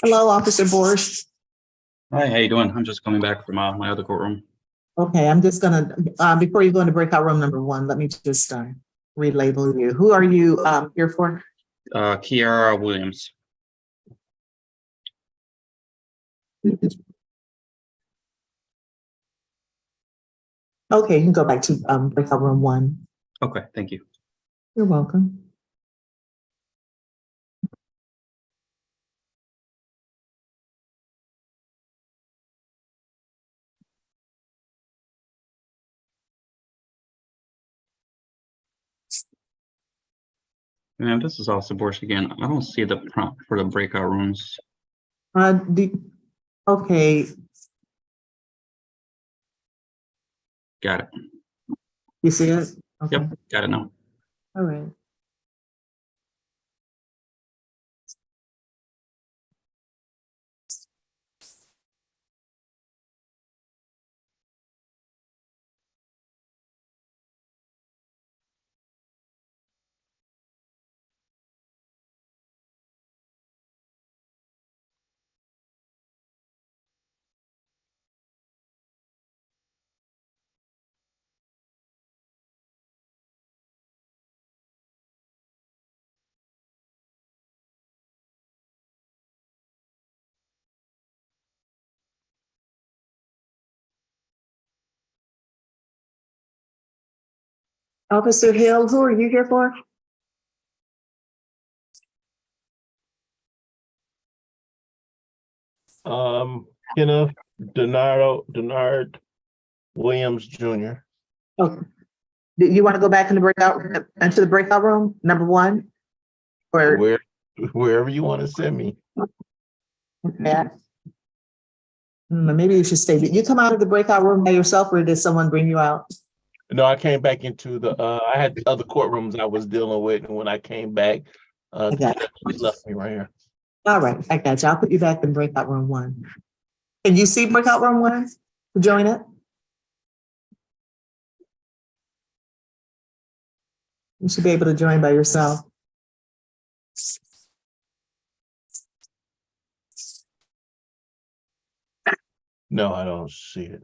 Hello, Officer Borsch. Hi, how you doing? I'm just coming back from my other courtroom. Okay, I'm just gonna, before you go into breakout room number 1, let me just relabel you. Who are you here for? Kiara Williams. Okay, you can go back to breakout room 1. Okay, thank you. You're welcome. Ma'am, this is Officer Borsch again. I don't see the prompt for the breakout rooms. Okay, Got it. you see it? Okay. Yep, got it now. All right. Officer Hill, who are you here for? Kenneth Denard Williams Jr. Okay. Do you want to go back in the breakout room, number 1? Or Wherever you want to send me. okay. Maybe you should stay. Did you come out of the breakout room by yourself, or did someone bring you out? No, I came back into the, I had the other courtrooms I was dealing with, and when I came back, the judge left me right here. All right, I got you. I'll put you back in breakout room 1. Can you see breakout room 1 to join it? You should be able to join by yourself. No, I don't see it.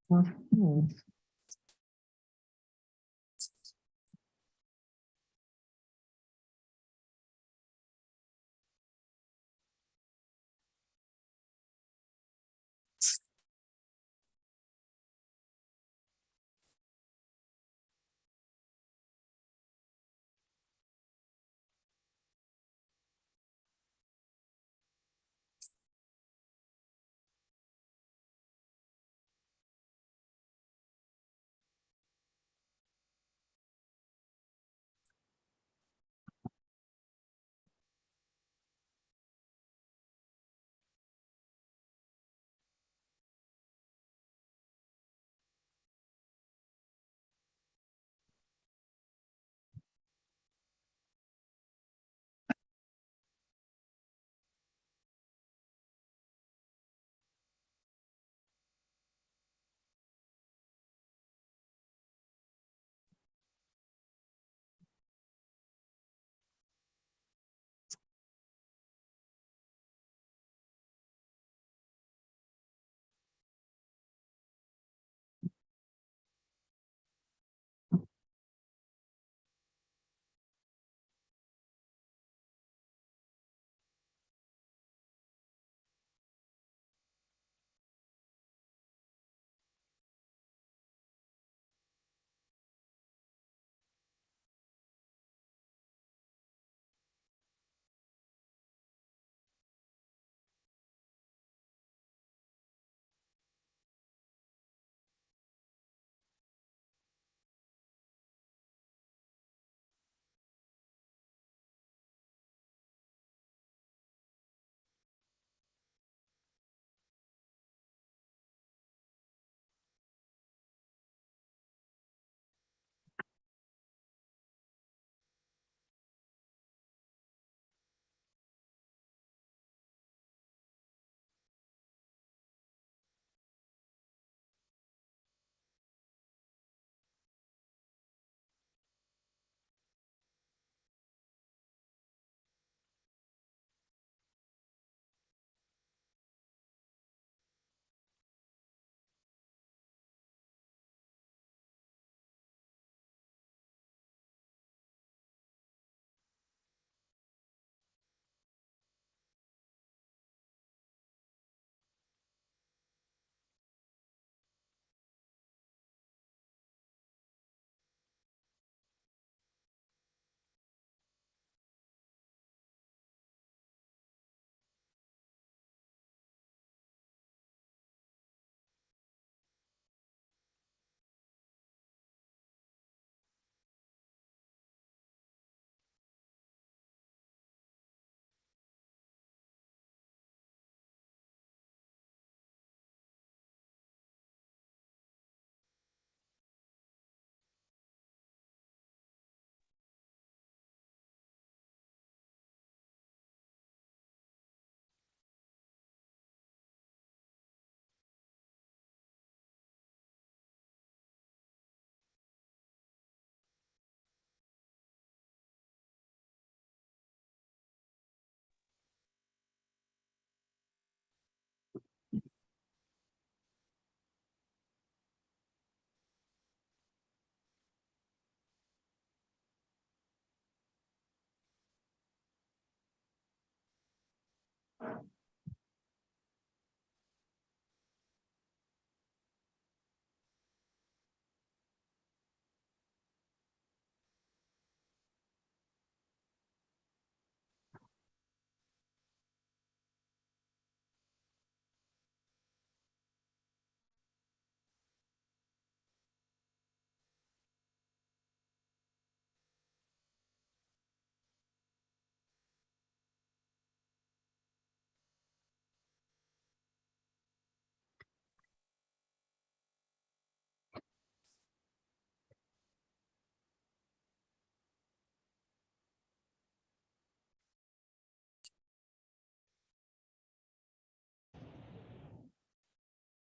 Mhm.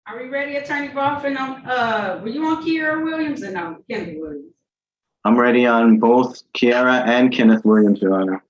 Are we ready, Attorney Bronfman? Were you on Kiera Williams or no, Kenneth Williams? I'm ready on both Kiara and Kenneth Williams, Your Honor.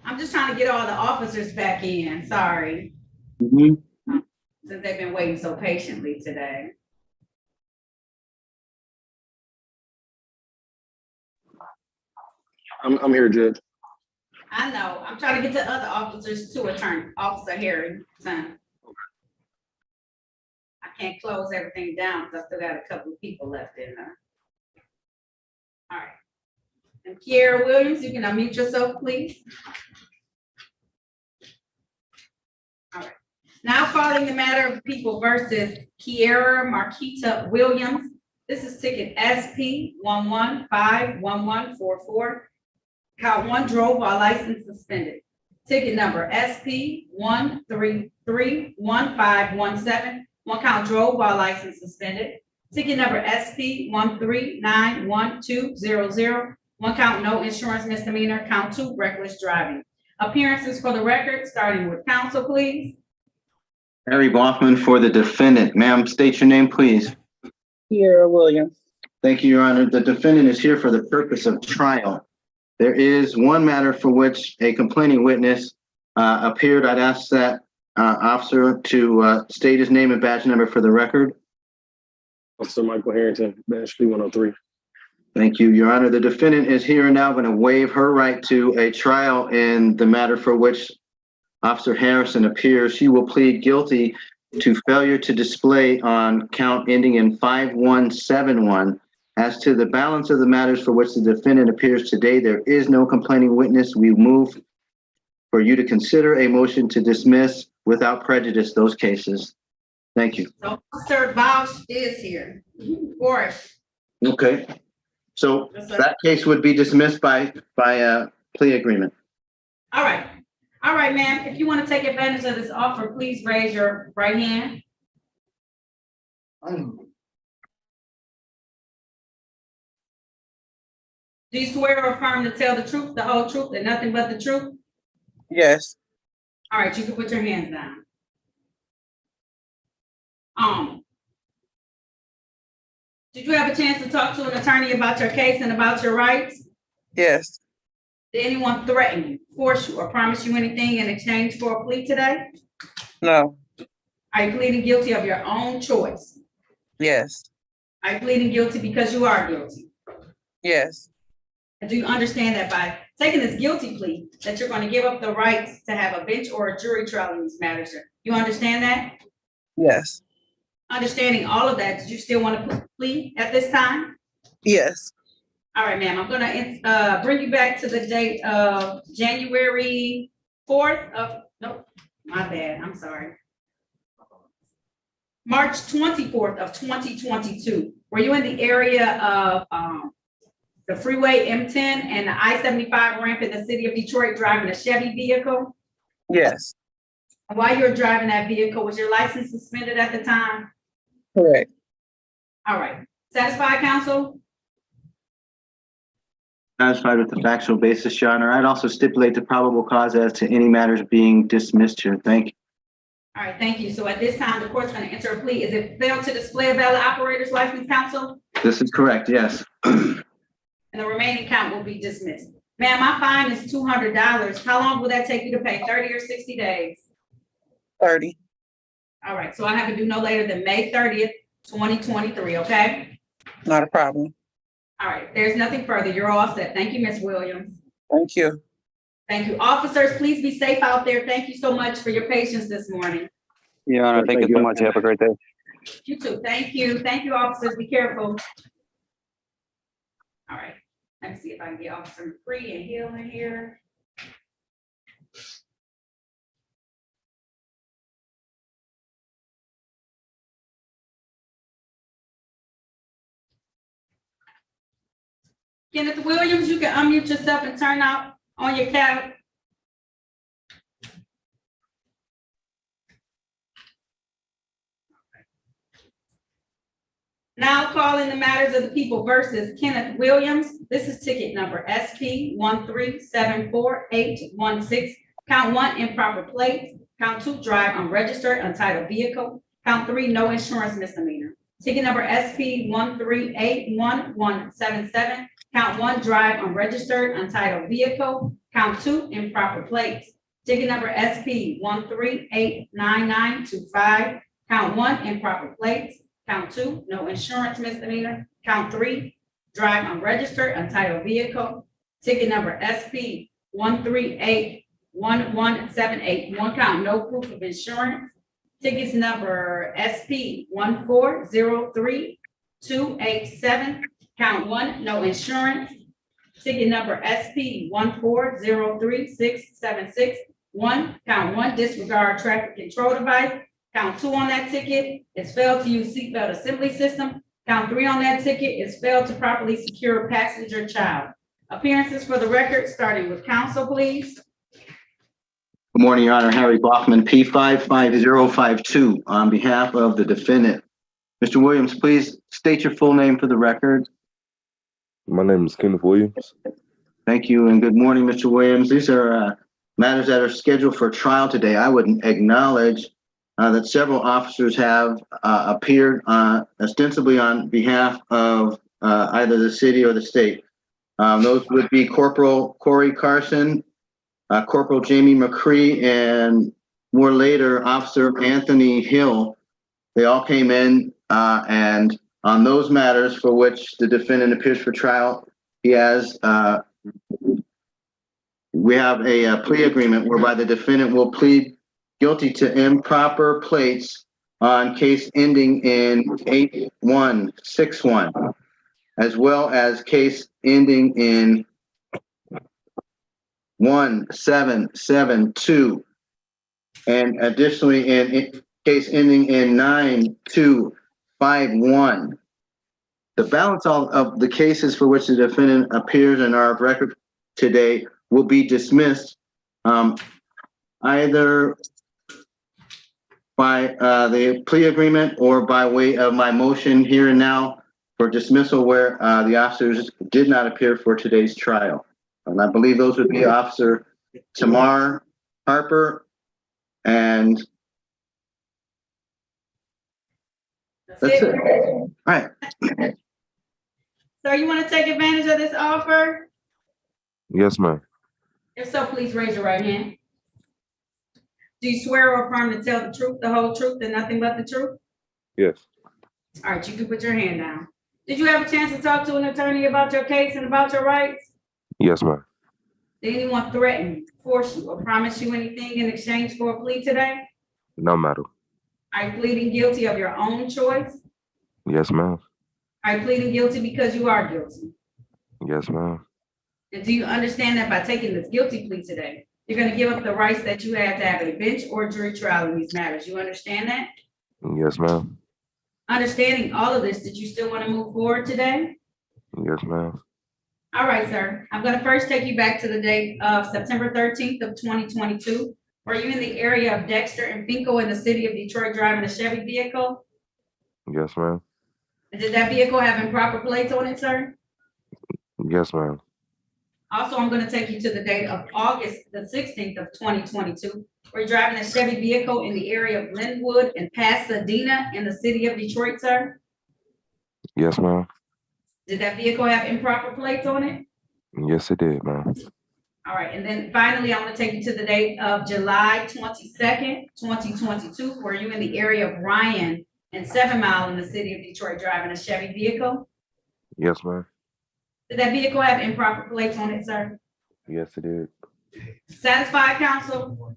I'm just trying to get all the officers back in, sorry, Mhm. since they've been waiting so patiently today. I'm here, Judge. I know, I'm trying to get the other officers too, Officer Harrington. I can't close everything down because I still got a couple of people left in there. All right. And Kiera Williams, you can unmute yourself, please. All right. Now calling the matter of People versus Kiera Marquita Williams. This is ticket SP 1151144. Count 1, drove while license suspended. Ticket number SP 1331517. 1 count drove while license suspended. Ticket number SP 1391200. 1 count no insurance misdemeanor. Count 2, reckless driving. Appearances for the record, starting with counsel, please. Harry Baughman for the defendant. Ma'am, state your name, please. Kiera Williams. Thank you, Your Honor. The defendant is here for the purpose of trial. There is one matter for which a complaining witness appeared. I'd ask that officer to state his name and badge number for the record. Officer Michael Harrington, badge 3103. Thank you, Your Honor. The defendant is here and now going to waive her right to a trial in the matter for which Officer Harrison appears. She will plead guilty to failure to display on count ending in 5171. As to the balance of the matters for which the defendant appears today, there is no complaining witness. We move for you to consider a motion to dismiss without prejudice those cases. Thank you. So Officer Bausch is here. Boris. Okay. So that case would be dismissed by plea agreement. All right. All right, ma'am. If you want to take advantage of this offer, please raise your right hand. Do you swear or affirm to tell the truth, the whole truth, and nothing but the truth? Yes. All right, you can put your hands down. Did you have a chance to talk to an attorney about your case and about your rights? Yes. Did anyone threaten you, force you, or promise you anything in exchange for a plea today? No. Are you pleading guilty of your own choice? Yes. Are you pleading guilty because you are guilty? Yes. And do you understand that by taking this guilty plea, that you're going to give up the rights to have a bench or a jury trial in these matters? You understand that? Yes. Understanding all of that, did you still want to plead at this time? Yes. All right, ma'am, I'm gonna bring you back to the date of January 4th of, nope, my bad, I'm sorry. March 24th of 2022. Were you in the area of the freeway M10 and the I-75 ramp in the city of Detroit driving a Chevy vehicle? Yes. And while you were driving that vehicle, was your license suspended at the time? Correct. All right, satisfied, counsel? Satisfied with the factual basis, Your Honor. I'd also stipulate the probable cause as to any matters being dismissed here. Thank you. All right, thank you. So at this time, the court's going to enter a plea. Is it failed to display a valid operator's license, counsel? This is correct, yes. And the remaining count will be dismissed. Ma'am, my fine is $200. How long will that take you to pay, 30 or 60 days? 30. All right, so I have to do no later than May 30th, 2023, okay? Not a problem. All right, there's nothing further. You're all set. Thank you, Ms. Williams. Thank you. Thank you. Officers, please be safe out there. Thank you so much for your patience this morning. Your Honor, thank you so much. Have a great day. You too. Thank you. Thank you, officers. Be careful. All right. Let me see if I can get Officer Free and Hill in here. Kenneth Williams, you can unmute yourself and turn out on your camera. Now calling the matters of the people versus Kenneth Williams. This is ticket number SP 1374816. Count 1, improper plates. Count 2, drive unregistered untitled vehicle. Count 3, no insurance misdemeanor. Ticket number SP 1381177. Count 1, drive unregistered untitled vehicle. Count 2, improper plates. Ticket number SP 1389925. Count 1, improper plates. Count 2, no insurance misdemeanor. Count 3, drive unregistered untitled vehicle. Ticket number SP 1381178. One count, no proof of insurance. Tickets number SP 1403287. Count 1, no insurance. Ticket number SP 1403676. Count 1, disregard traffic control device. Count 2 on that ticket is failed to use seatbelt assembly system. Count 3 on that ticket is failed to properly secure passenger child. Appearances for the record, starting with counsel, please. Good morning, Your Honor. Harry Bachman, P55052, on behalf of the defendant. Mr. Williams, please state your full name for the record. My name is Kenneth Williams. Thank you, and good morning, Mr. Williams. These are matters that are scheduled for trial today. I would acknowledge that several officers have appeared ostensibly on behalf of either the city or the state. Those would be Corporal Corey Carson, Corporal Jamie McCree, and more later, Officer Anthony Hill. They all came in and on those matters for which the defendant appears for trial, he has, we have a plea agreement whereby the defendant will plead guilty to improper plates on case ending in 8161, as well as case ending in 1772, and additionally in case ending in 9251. The balance of the cases for which the defendant appears in our record today will be dismissed either by the plea agreement or by way of my motion here and now for dismissal where the officers did not appear for today's trial. And I believe those would be Officer Tamar Harper and that's it. All right. Sir, you want to take advantage of this offer? Yes, ma'am. If so, please raise your right hand. Do you swear or affirm to tell the truth, the whole truth, and nothing but the truth? Yes. All right, you can put your hand down. Did you have a chance to talk to an attorney about your case and about your rights? Yes, ma'am. Did anyone threaten, force you, or promise you anything in exchange for a plea today? No, madam. Are you pleading guilty of your own choice? Yes, ma'am. Are you pleading guilty because you are guilty? Yes, ma'am. And do you understand that by taking this guilty plea today, you're going to give up the rights that you have to have a bench or jury trial in these matters? You understand that? Yes, ma'am. Understanding all of this, did you still want to move forward today? Yes, ma'am. All right, sir. I'm going to first take you back to the date of September 13th of 2022. Were you in the area of Dexter and Finkel in the city of Detroit driving a Chevy vehicle? Yes, ma'am. And did that vehicle have improper plates on it, sir? Yes, ma'am. Also, I'm going to take you to the date of August the 16th of 2022. Were you driving a Chevy vehicle in the area of Linwood and Pasadena in the city of Detroit, sir? Yes, ma'am. Did that vehicle have improper plates on it? Yes, it did, ma'am. All right, and then finally, I'm going to take you to the date of July 22nd, 2022. Were you in the area of Ryan and 7 Mile in the city of Detroit driving a Chevy vehicle? Yes, ma'am. Did that vehicle have improper plates on it, sir? Yes, it did. Satisfied, counsel?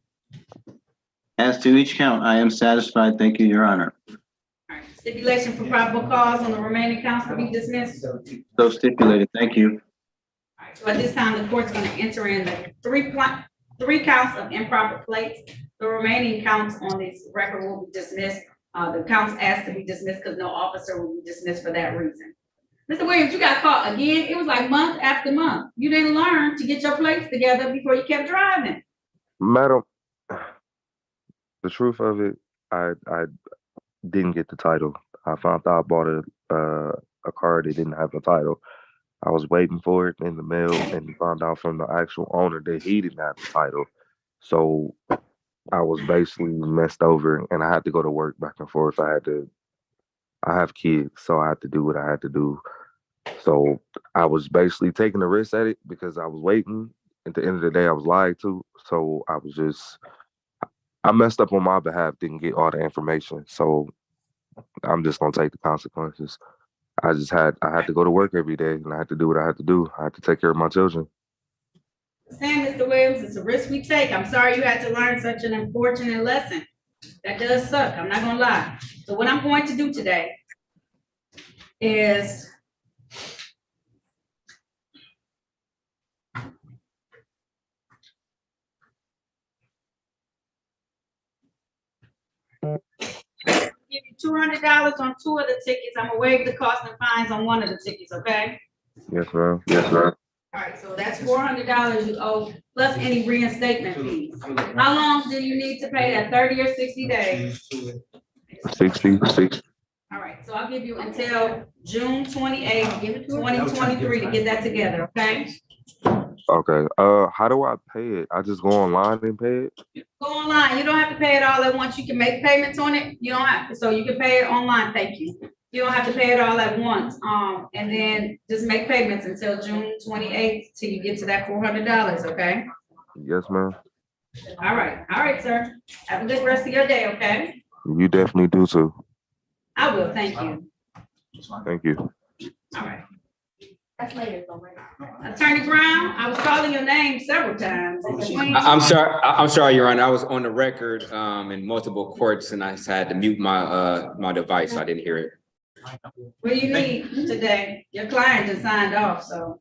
As to each count, I am satisfied. Thank you, Your Honor. Stipulation for probable cause on the remaining counts to be dismissed. So stipulated. Thank you. So at this time, the court's gonna enter in the three counts of improper plates. The remaining counts on this record will be dismissed. The counts asked to be dismissed because no officer will be dismissed for that reason. Mr. Williams, you got caught again. It was like month after month. You didn't learn to get your plates together before you kept driving. Madam, the truth of it, I didn't get the title. I found out I bought a car that didn't have a title. I was waiting for it in the mail and found out from the actual owner that he didn't have the title. So I was basically messed over and I had to go to work back and forth. I have kids, so I had to do what I had to do. So I was basically taking a risk at it because I was waiting. At the end of the day, I was lied to. So I messed up on my behalf, didn't get all the information. So I'm just gonna take the consequences. I had to go to work every day and I had to do what I had to do. I had to take care of my children. Sam, Mr. Williams, it's a risk we take. I'm sorry you had to learn such an unfortunate lesson. That does suck, I'm not gonna lie. So what I'm going to do today is give you $200 on 2 of the tickets. I'm gonna waive the cost and fines on 1 of the tickets, okay? Yes, ma'am. Yes, ma'am. All right, so that's $400 you owe, plus any reinstatement fees. How long do you need to pay that, 30 or 60 days? 60. All right, so I'll give you until June 28th, 2023 to get that together, okay? Okay. How do I pay it? I just go online and pay it? Go online, you don't have to pay it all at once, you can make payments on it, you don't have to, so you can pay it online, thank you. You don't have to pay it all at once, and then just make payments until June 28th till you get to that $400, okay? Yes, ma'am. All right, sir. Have a good rest of your day, okay? You definitely do too. I will, thank you. Thank you. All right. Attorney Brown, I was calling your name several times. I'm sorry, Your Honor. I was on the record in multiple courts and I had to mute my device, so I didn't hear it. What do you need today? Your client just signed off, so.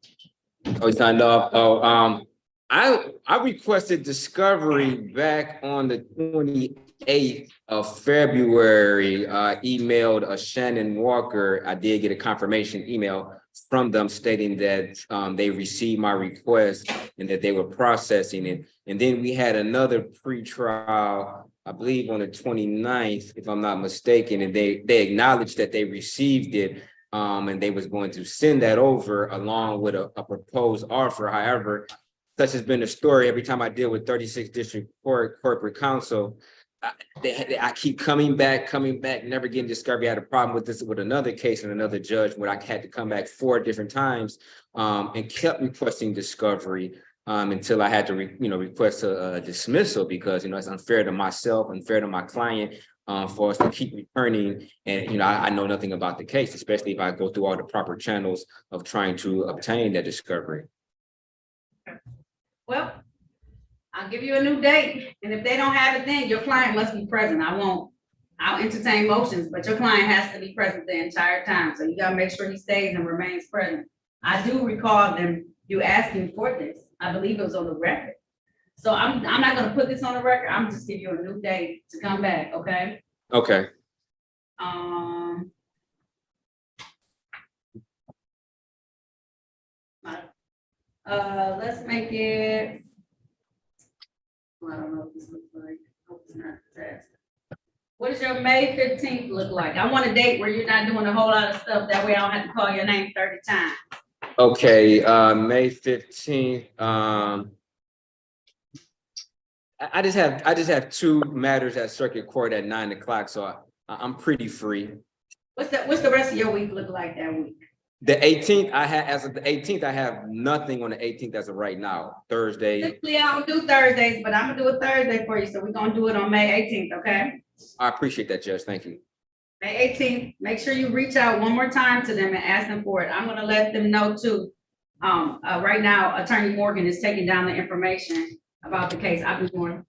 Oh, he signed off. I requested discovery back on the 28th of February. Emailed Shannon Walker. I did get a confirmation email from them stating that they received my request and that they were processing it. And then we had another pretrial, I believe on the 29th, if I'm not mistaken, and they acknowledged that they received it and they was going to send that over along with a proposed offer. However, such has been the story. Every time I deal with 36 District Court Corporate Counsel, I keep coming back, never getting discovery. I had a problem with this with another case and another judge where I had to come back 4 different times and kept requesting discovery until I had to request a dismissal because it's unfair to myself, unfair to my client for us to keep returning. And I know nothing about the case, especially if I go through all the proper channels of trying to obtain that discovery. Well, I'll give you a new date, and if they don't have it then, your client must be present. I'll entertain motions, but your client has to be present the entire time, so you gotta make sure he stays and remains present. I do recall you asking for this. I believe it was on the record. So I'm not gonna put this on the record, I'm just giving you a new date to come back, okay? Okay. Let's make it. Well, I don't know what this looks like. Hope it's not fast. What does your May 15th look like? I want a date where you're not doing a whole lot of stuff. That way I don't have to call your name 30 times. Okay, May 15th. I just have 2 matters at circuit court at 9 o'clock, so I'm pretty free. What's the rest of your week look like that week? The 18th, as of the 18th, I have nothing on the 18th as of right now. Thursday. Typically, I don't do Thursdays, but I'm gonna do a Thursday for you, so we're gonna do it on May 18th, okay? I appreciate that, Judge. Thank you. May 18th, make sure you reach out one more time to them and ask them for it. I'm gonna let them know too Right now, Attorney Morgan is taking down the information about the case. I've been going,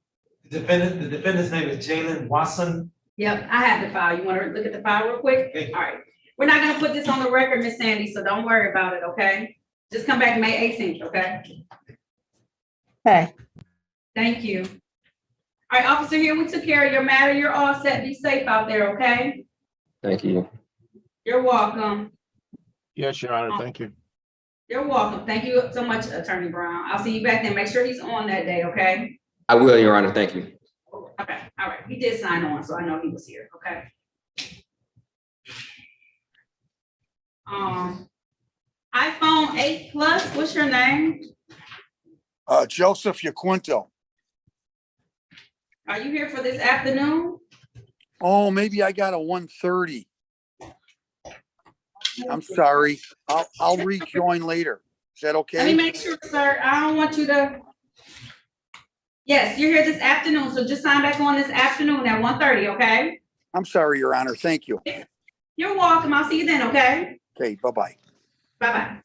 The defendant's name is Jalen Watson. yep, I have the file. You want to look at the file real quick? All right. We're not gonna put this on the record, Miss Sandy, so don't worry about it, okay? Just come back May 18th, okay? Okay. Thank you. All right, Officer, here, we took care of your matter. You're all set. Be safe out there, okay? Thank you. You're welcome. Yes, Your Honor, thank you. You're welcome. Thank you so much, Attorney Brown. I'll see you back then. Make sure he's on that day, okay? I will, Your Honor. Thank you. Okay, all right. He did sign on, so I know he was here, okay? iPhone 8 Plus, what's your name? Joseph Yaquinto. Are you here for this afternoon? Oh, maybe I got a 1:30. I'm sorry. I'll rejoin later. Is that Let me okay? make sure, sir. I don't want you to. Yes, you're here this afternoon, so just sign back on this afternoon at 1:30, okay? I'm sorry, Your Honor. Thank you. You're welcome. I'll see you then, okay? Okay, bye-bye. Bye-bye.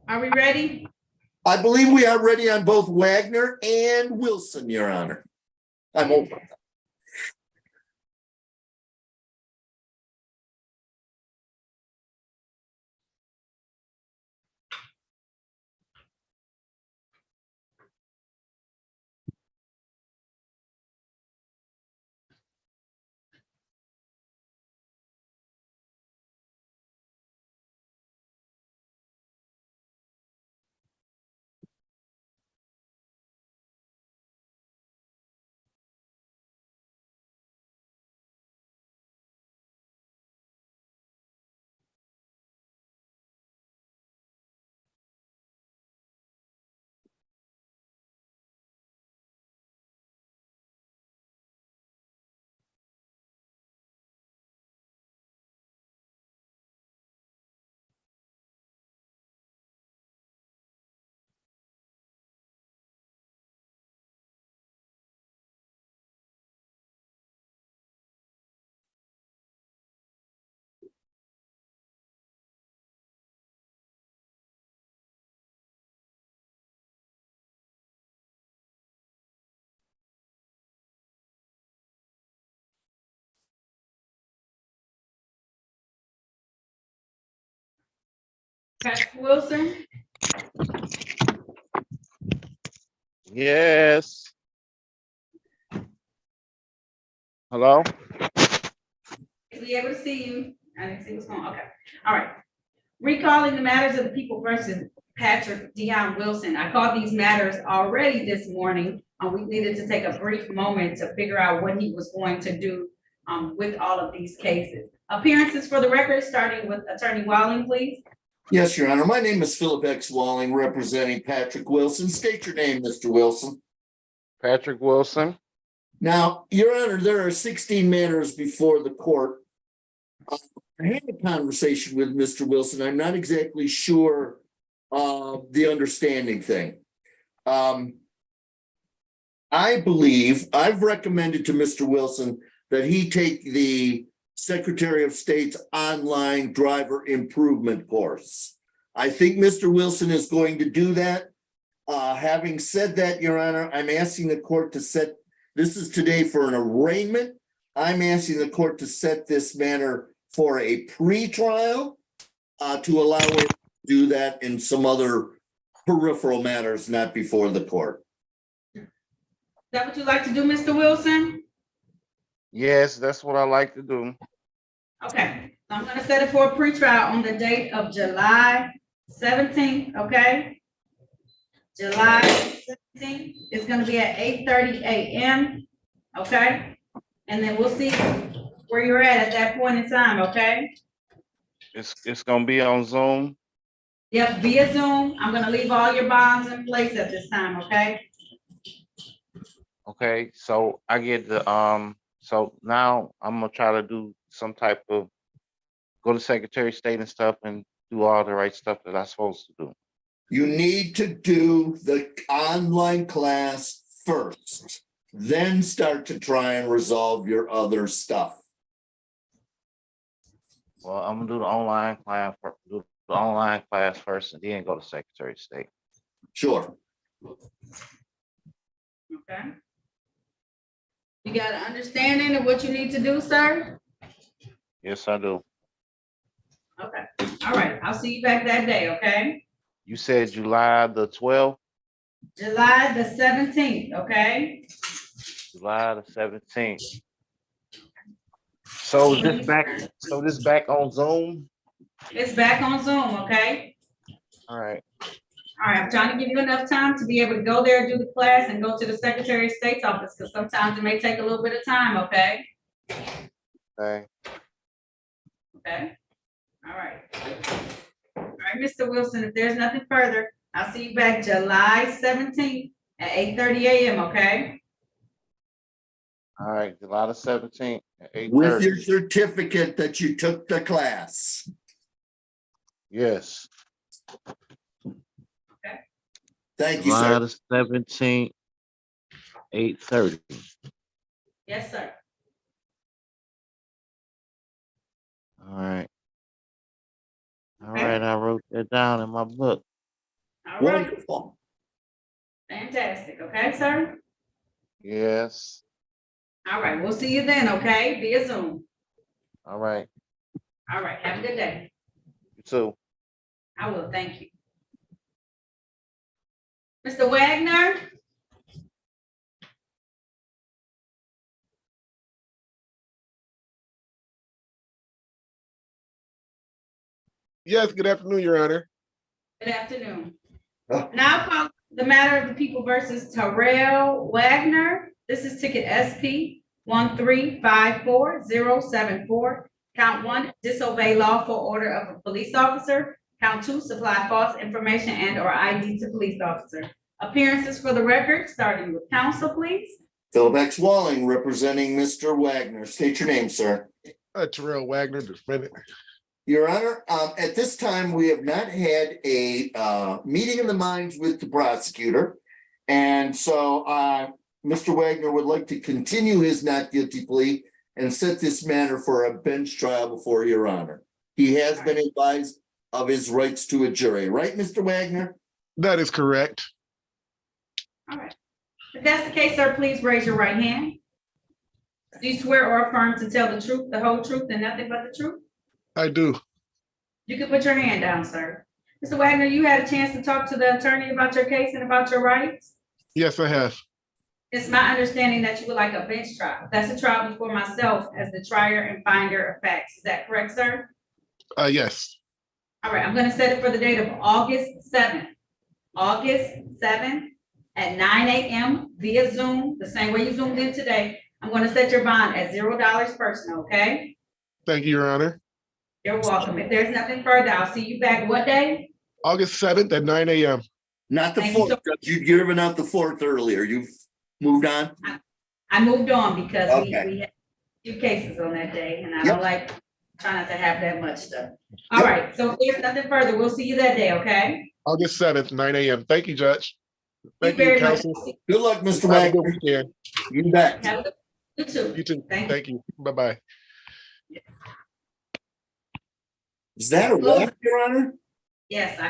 Are we ready? I believe we are ready on both Wagner and Wilson, Your Honor. I'm open. Patrick Wilson, Yes. Hello? is we able to see you? I didn't see what's going on. Okay, all right. Recalling the matters of the people versus Patrick Dion Wilson. I called these matters already this morning. We needed to take a brief moment to figure out what he was going to do with all of these cases. Appearances for the record, starting with Attorney Walling, please. Yes, Your Honor. My name is Philip X. Walling, representing Patrick Wilson. State your name, Mr. Wilson. Patrick Wilson. Now, Your Honor, there are 16 matters before the court. I had a conversation with Mr. Wilson. I'm not exactly sure of the understanding thing. I believe I've recommended to Mr. Wilson that he take the Secretary of State's online driver improvement course. I think Mr. Wilson is going to do that. Having said that, Your Honor, I'm asking the court to set, this is today for an arraignment. I'm asking the court to set this matter for a pre-trial to allow him to do that in some other peripheral matters, not before the court. Is that what you'd like to do, Mr. Wilson? Yes, that's what I like to do. Okay, so I'm gonna set it for a pretrial on the date of July 17th, okay? July 17th, it's gonna be at 8:30 a.m., okay? And then we'll see where you're at that point in time, okay? It's gonna be on Zoom. Yep, via Zoom. I'm gonna leave all your bonds in place at this time, okay? Okay, so I get the so now I'm gonna try to do some type of go to Secretary of State and stuff and do all the right stuff that I'm supposed to do. You need to do the online class first, then start to try and resolve your other stuff. Well, I'm gonna do the online class first and then go to Secretary of State. Sure. Okay. You got an understanding of what you need to do, sir? Yes, I do. Okay, all right, I'll see you back that day, okay? You said July the 12th? July the 17th, okay? July the 17th. So this back on Zoom? It's back on Zoom, okay? All right. All right, I'm trying to give you enough time to be able to go there, do the class, and go to the Secretary of State's office, because sometimes it may take a little bit of time, okay? Okay. Okay, all right. All right, Mr. Wilson, if there's nothing further, I'll see you back July 17th at 8:30 a.m., okay? All right, July the 17th at 8:30. With your certificate that you took the class. Yes. Okay. Thank you, July sir. the 17th, 8:30. Yes, sir. All right. All Okay. right, I wrote that down in my book. All right, Wonderful. fantastic, okay, sir? Yes. All right, we'll see you then, okay, via Zoom. All right. All right, have a good day. You too. I will, thank you. Mr. Wagner? Yes, good afternoon, Your Honor. Good afternoon. Now call the matter of the people versus Terrell Wagner. This is ticket SP 1354074. Count 1, disobey lawful order of a police officer. Count 2, supply false information and or ID to police officer. Appearances for the record, starting with counsel, please. Philip X. Walling, representing Mr. Wagner. State your name, sir. Terrell Wagner, defendant. Your Honor, at this time, we have not had a meeting of the minds with the prosecutor. And so Mr. Wagner would like to continue his not guilty plea and set this matter for a bench trial before Your Honor. He has been advised of his rights to a jury, right, Mr. Wagner? That is correct. All right. If that's the case, sir, please raise your right hand. Do you swear or affirm to tell the truth, the whole truth, and nothing but the truth? I do. You can put your hand down, sir. Mr. Wagner, you had a chance to talk to the attorney about your case and about your rights? Yes, I have. It's my understanding that you would like a bench trial. That's a trial before myself as the trier and finder of facts. Is that correct, sir? Yes. All right, I'm gonna set it for the date of August 7th. August 7th at 9 a.m. via Zoom, the same way you zoomed in today. I'm gonna set your bond at $0 personal, okay? Thank you, Your Honor. You're welcome. If there's nothing further, I'll see you back what day? August 7th at 9 a.m. Not the Thank you 4th, so- Judge. You'd given out the 4th earlier. You've moved on? I moved on because Okay. we had 2 cases on that day and I Yep. don't like trying not to have that much stuff. All Yep. right, so if there's nothing further, we'll see you that day, okay? August 7th, 9 a.m. Thank you, Judge. Thank you, very much. counsel. Good luck, Mr. Have a Wagner. good weekend. You bet. Have a good, you too. You too. Thank you. Bye-bye. Is that a wrap, Your Honor? Yes, I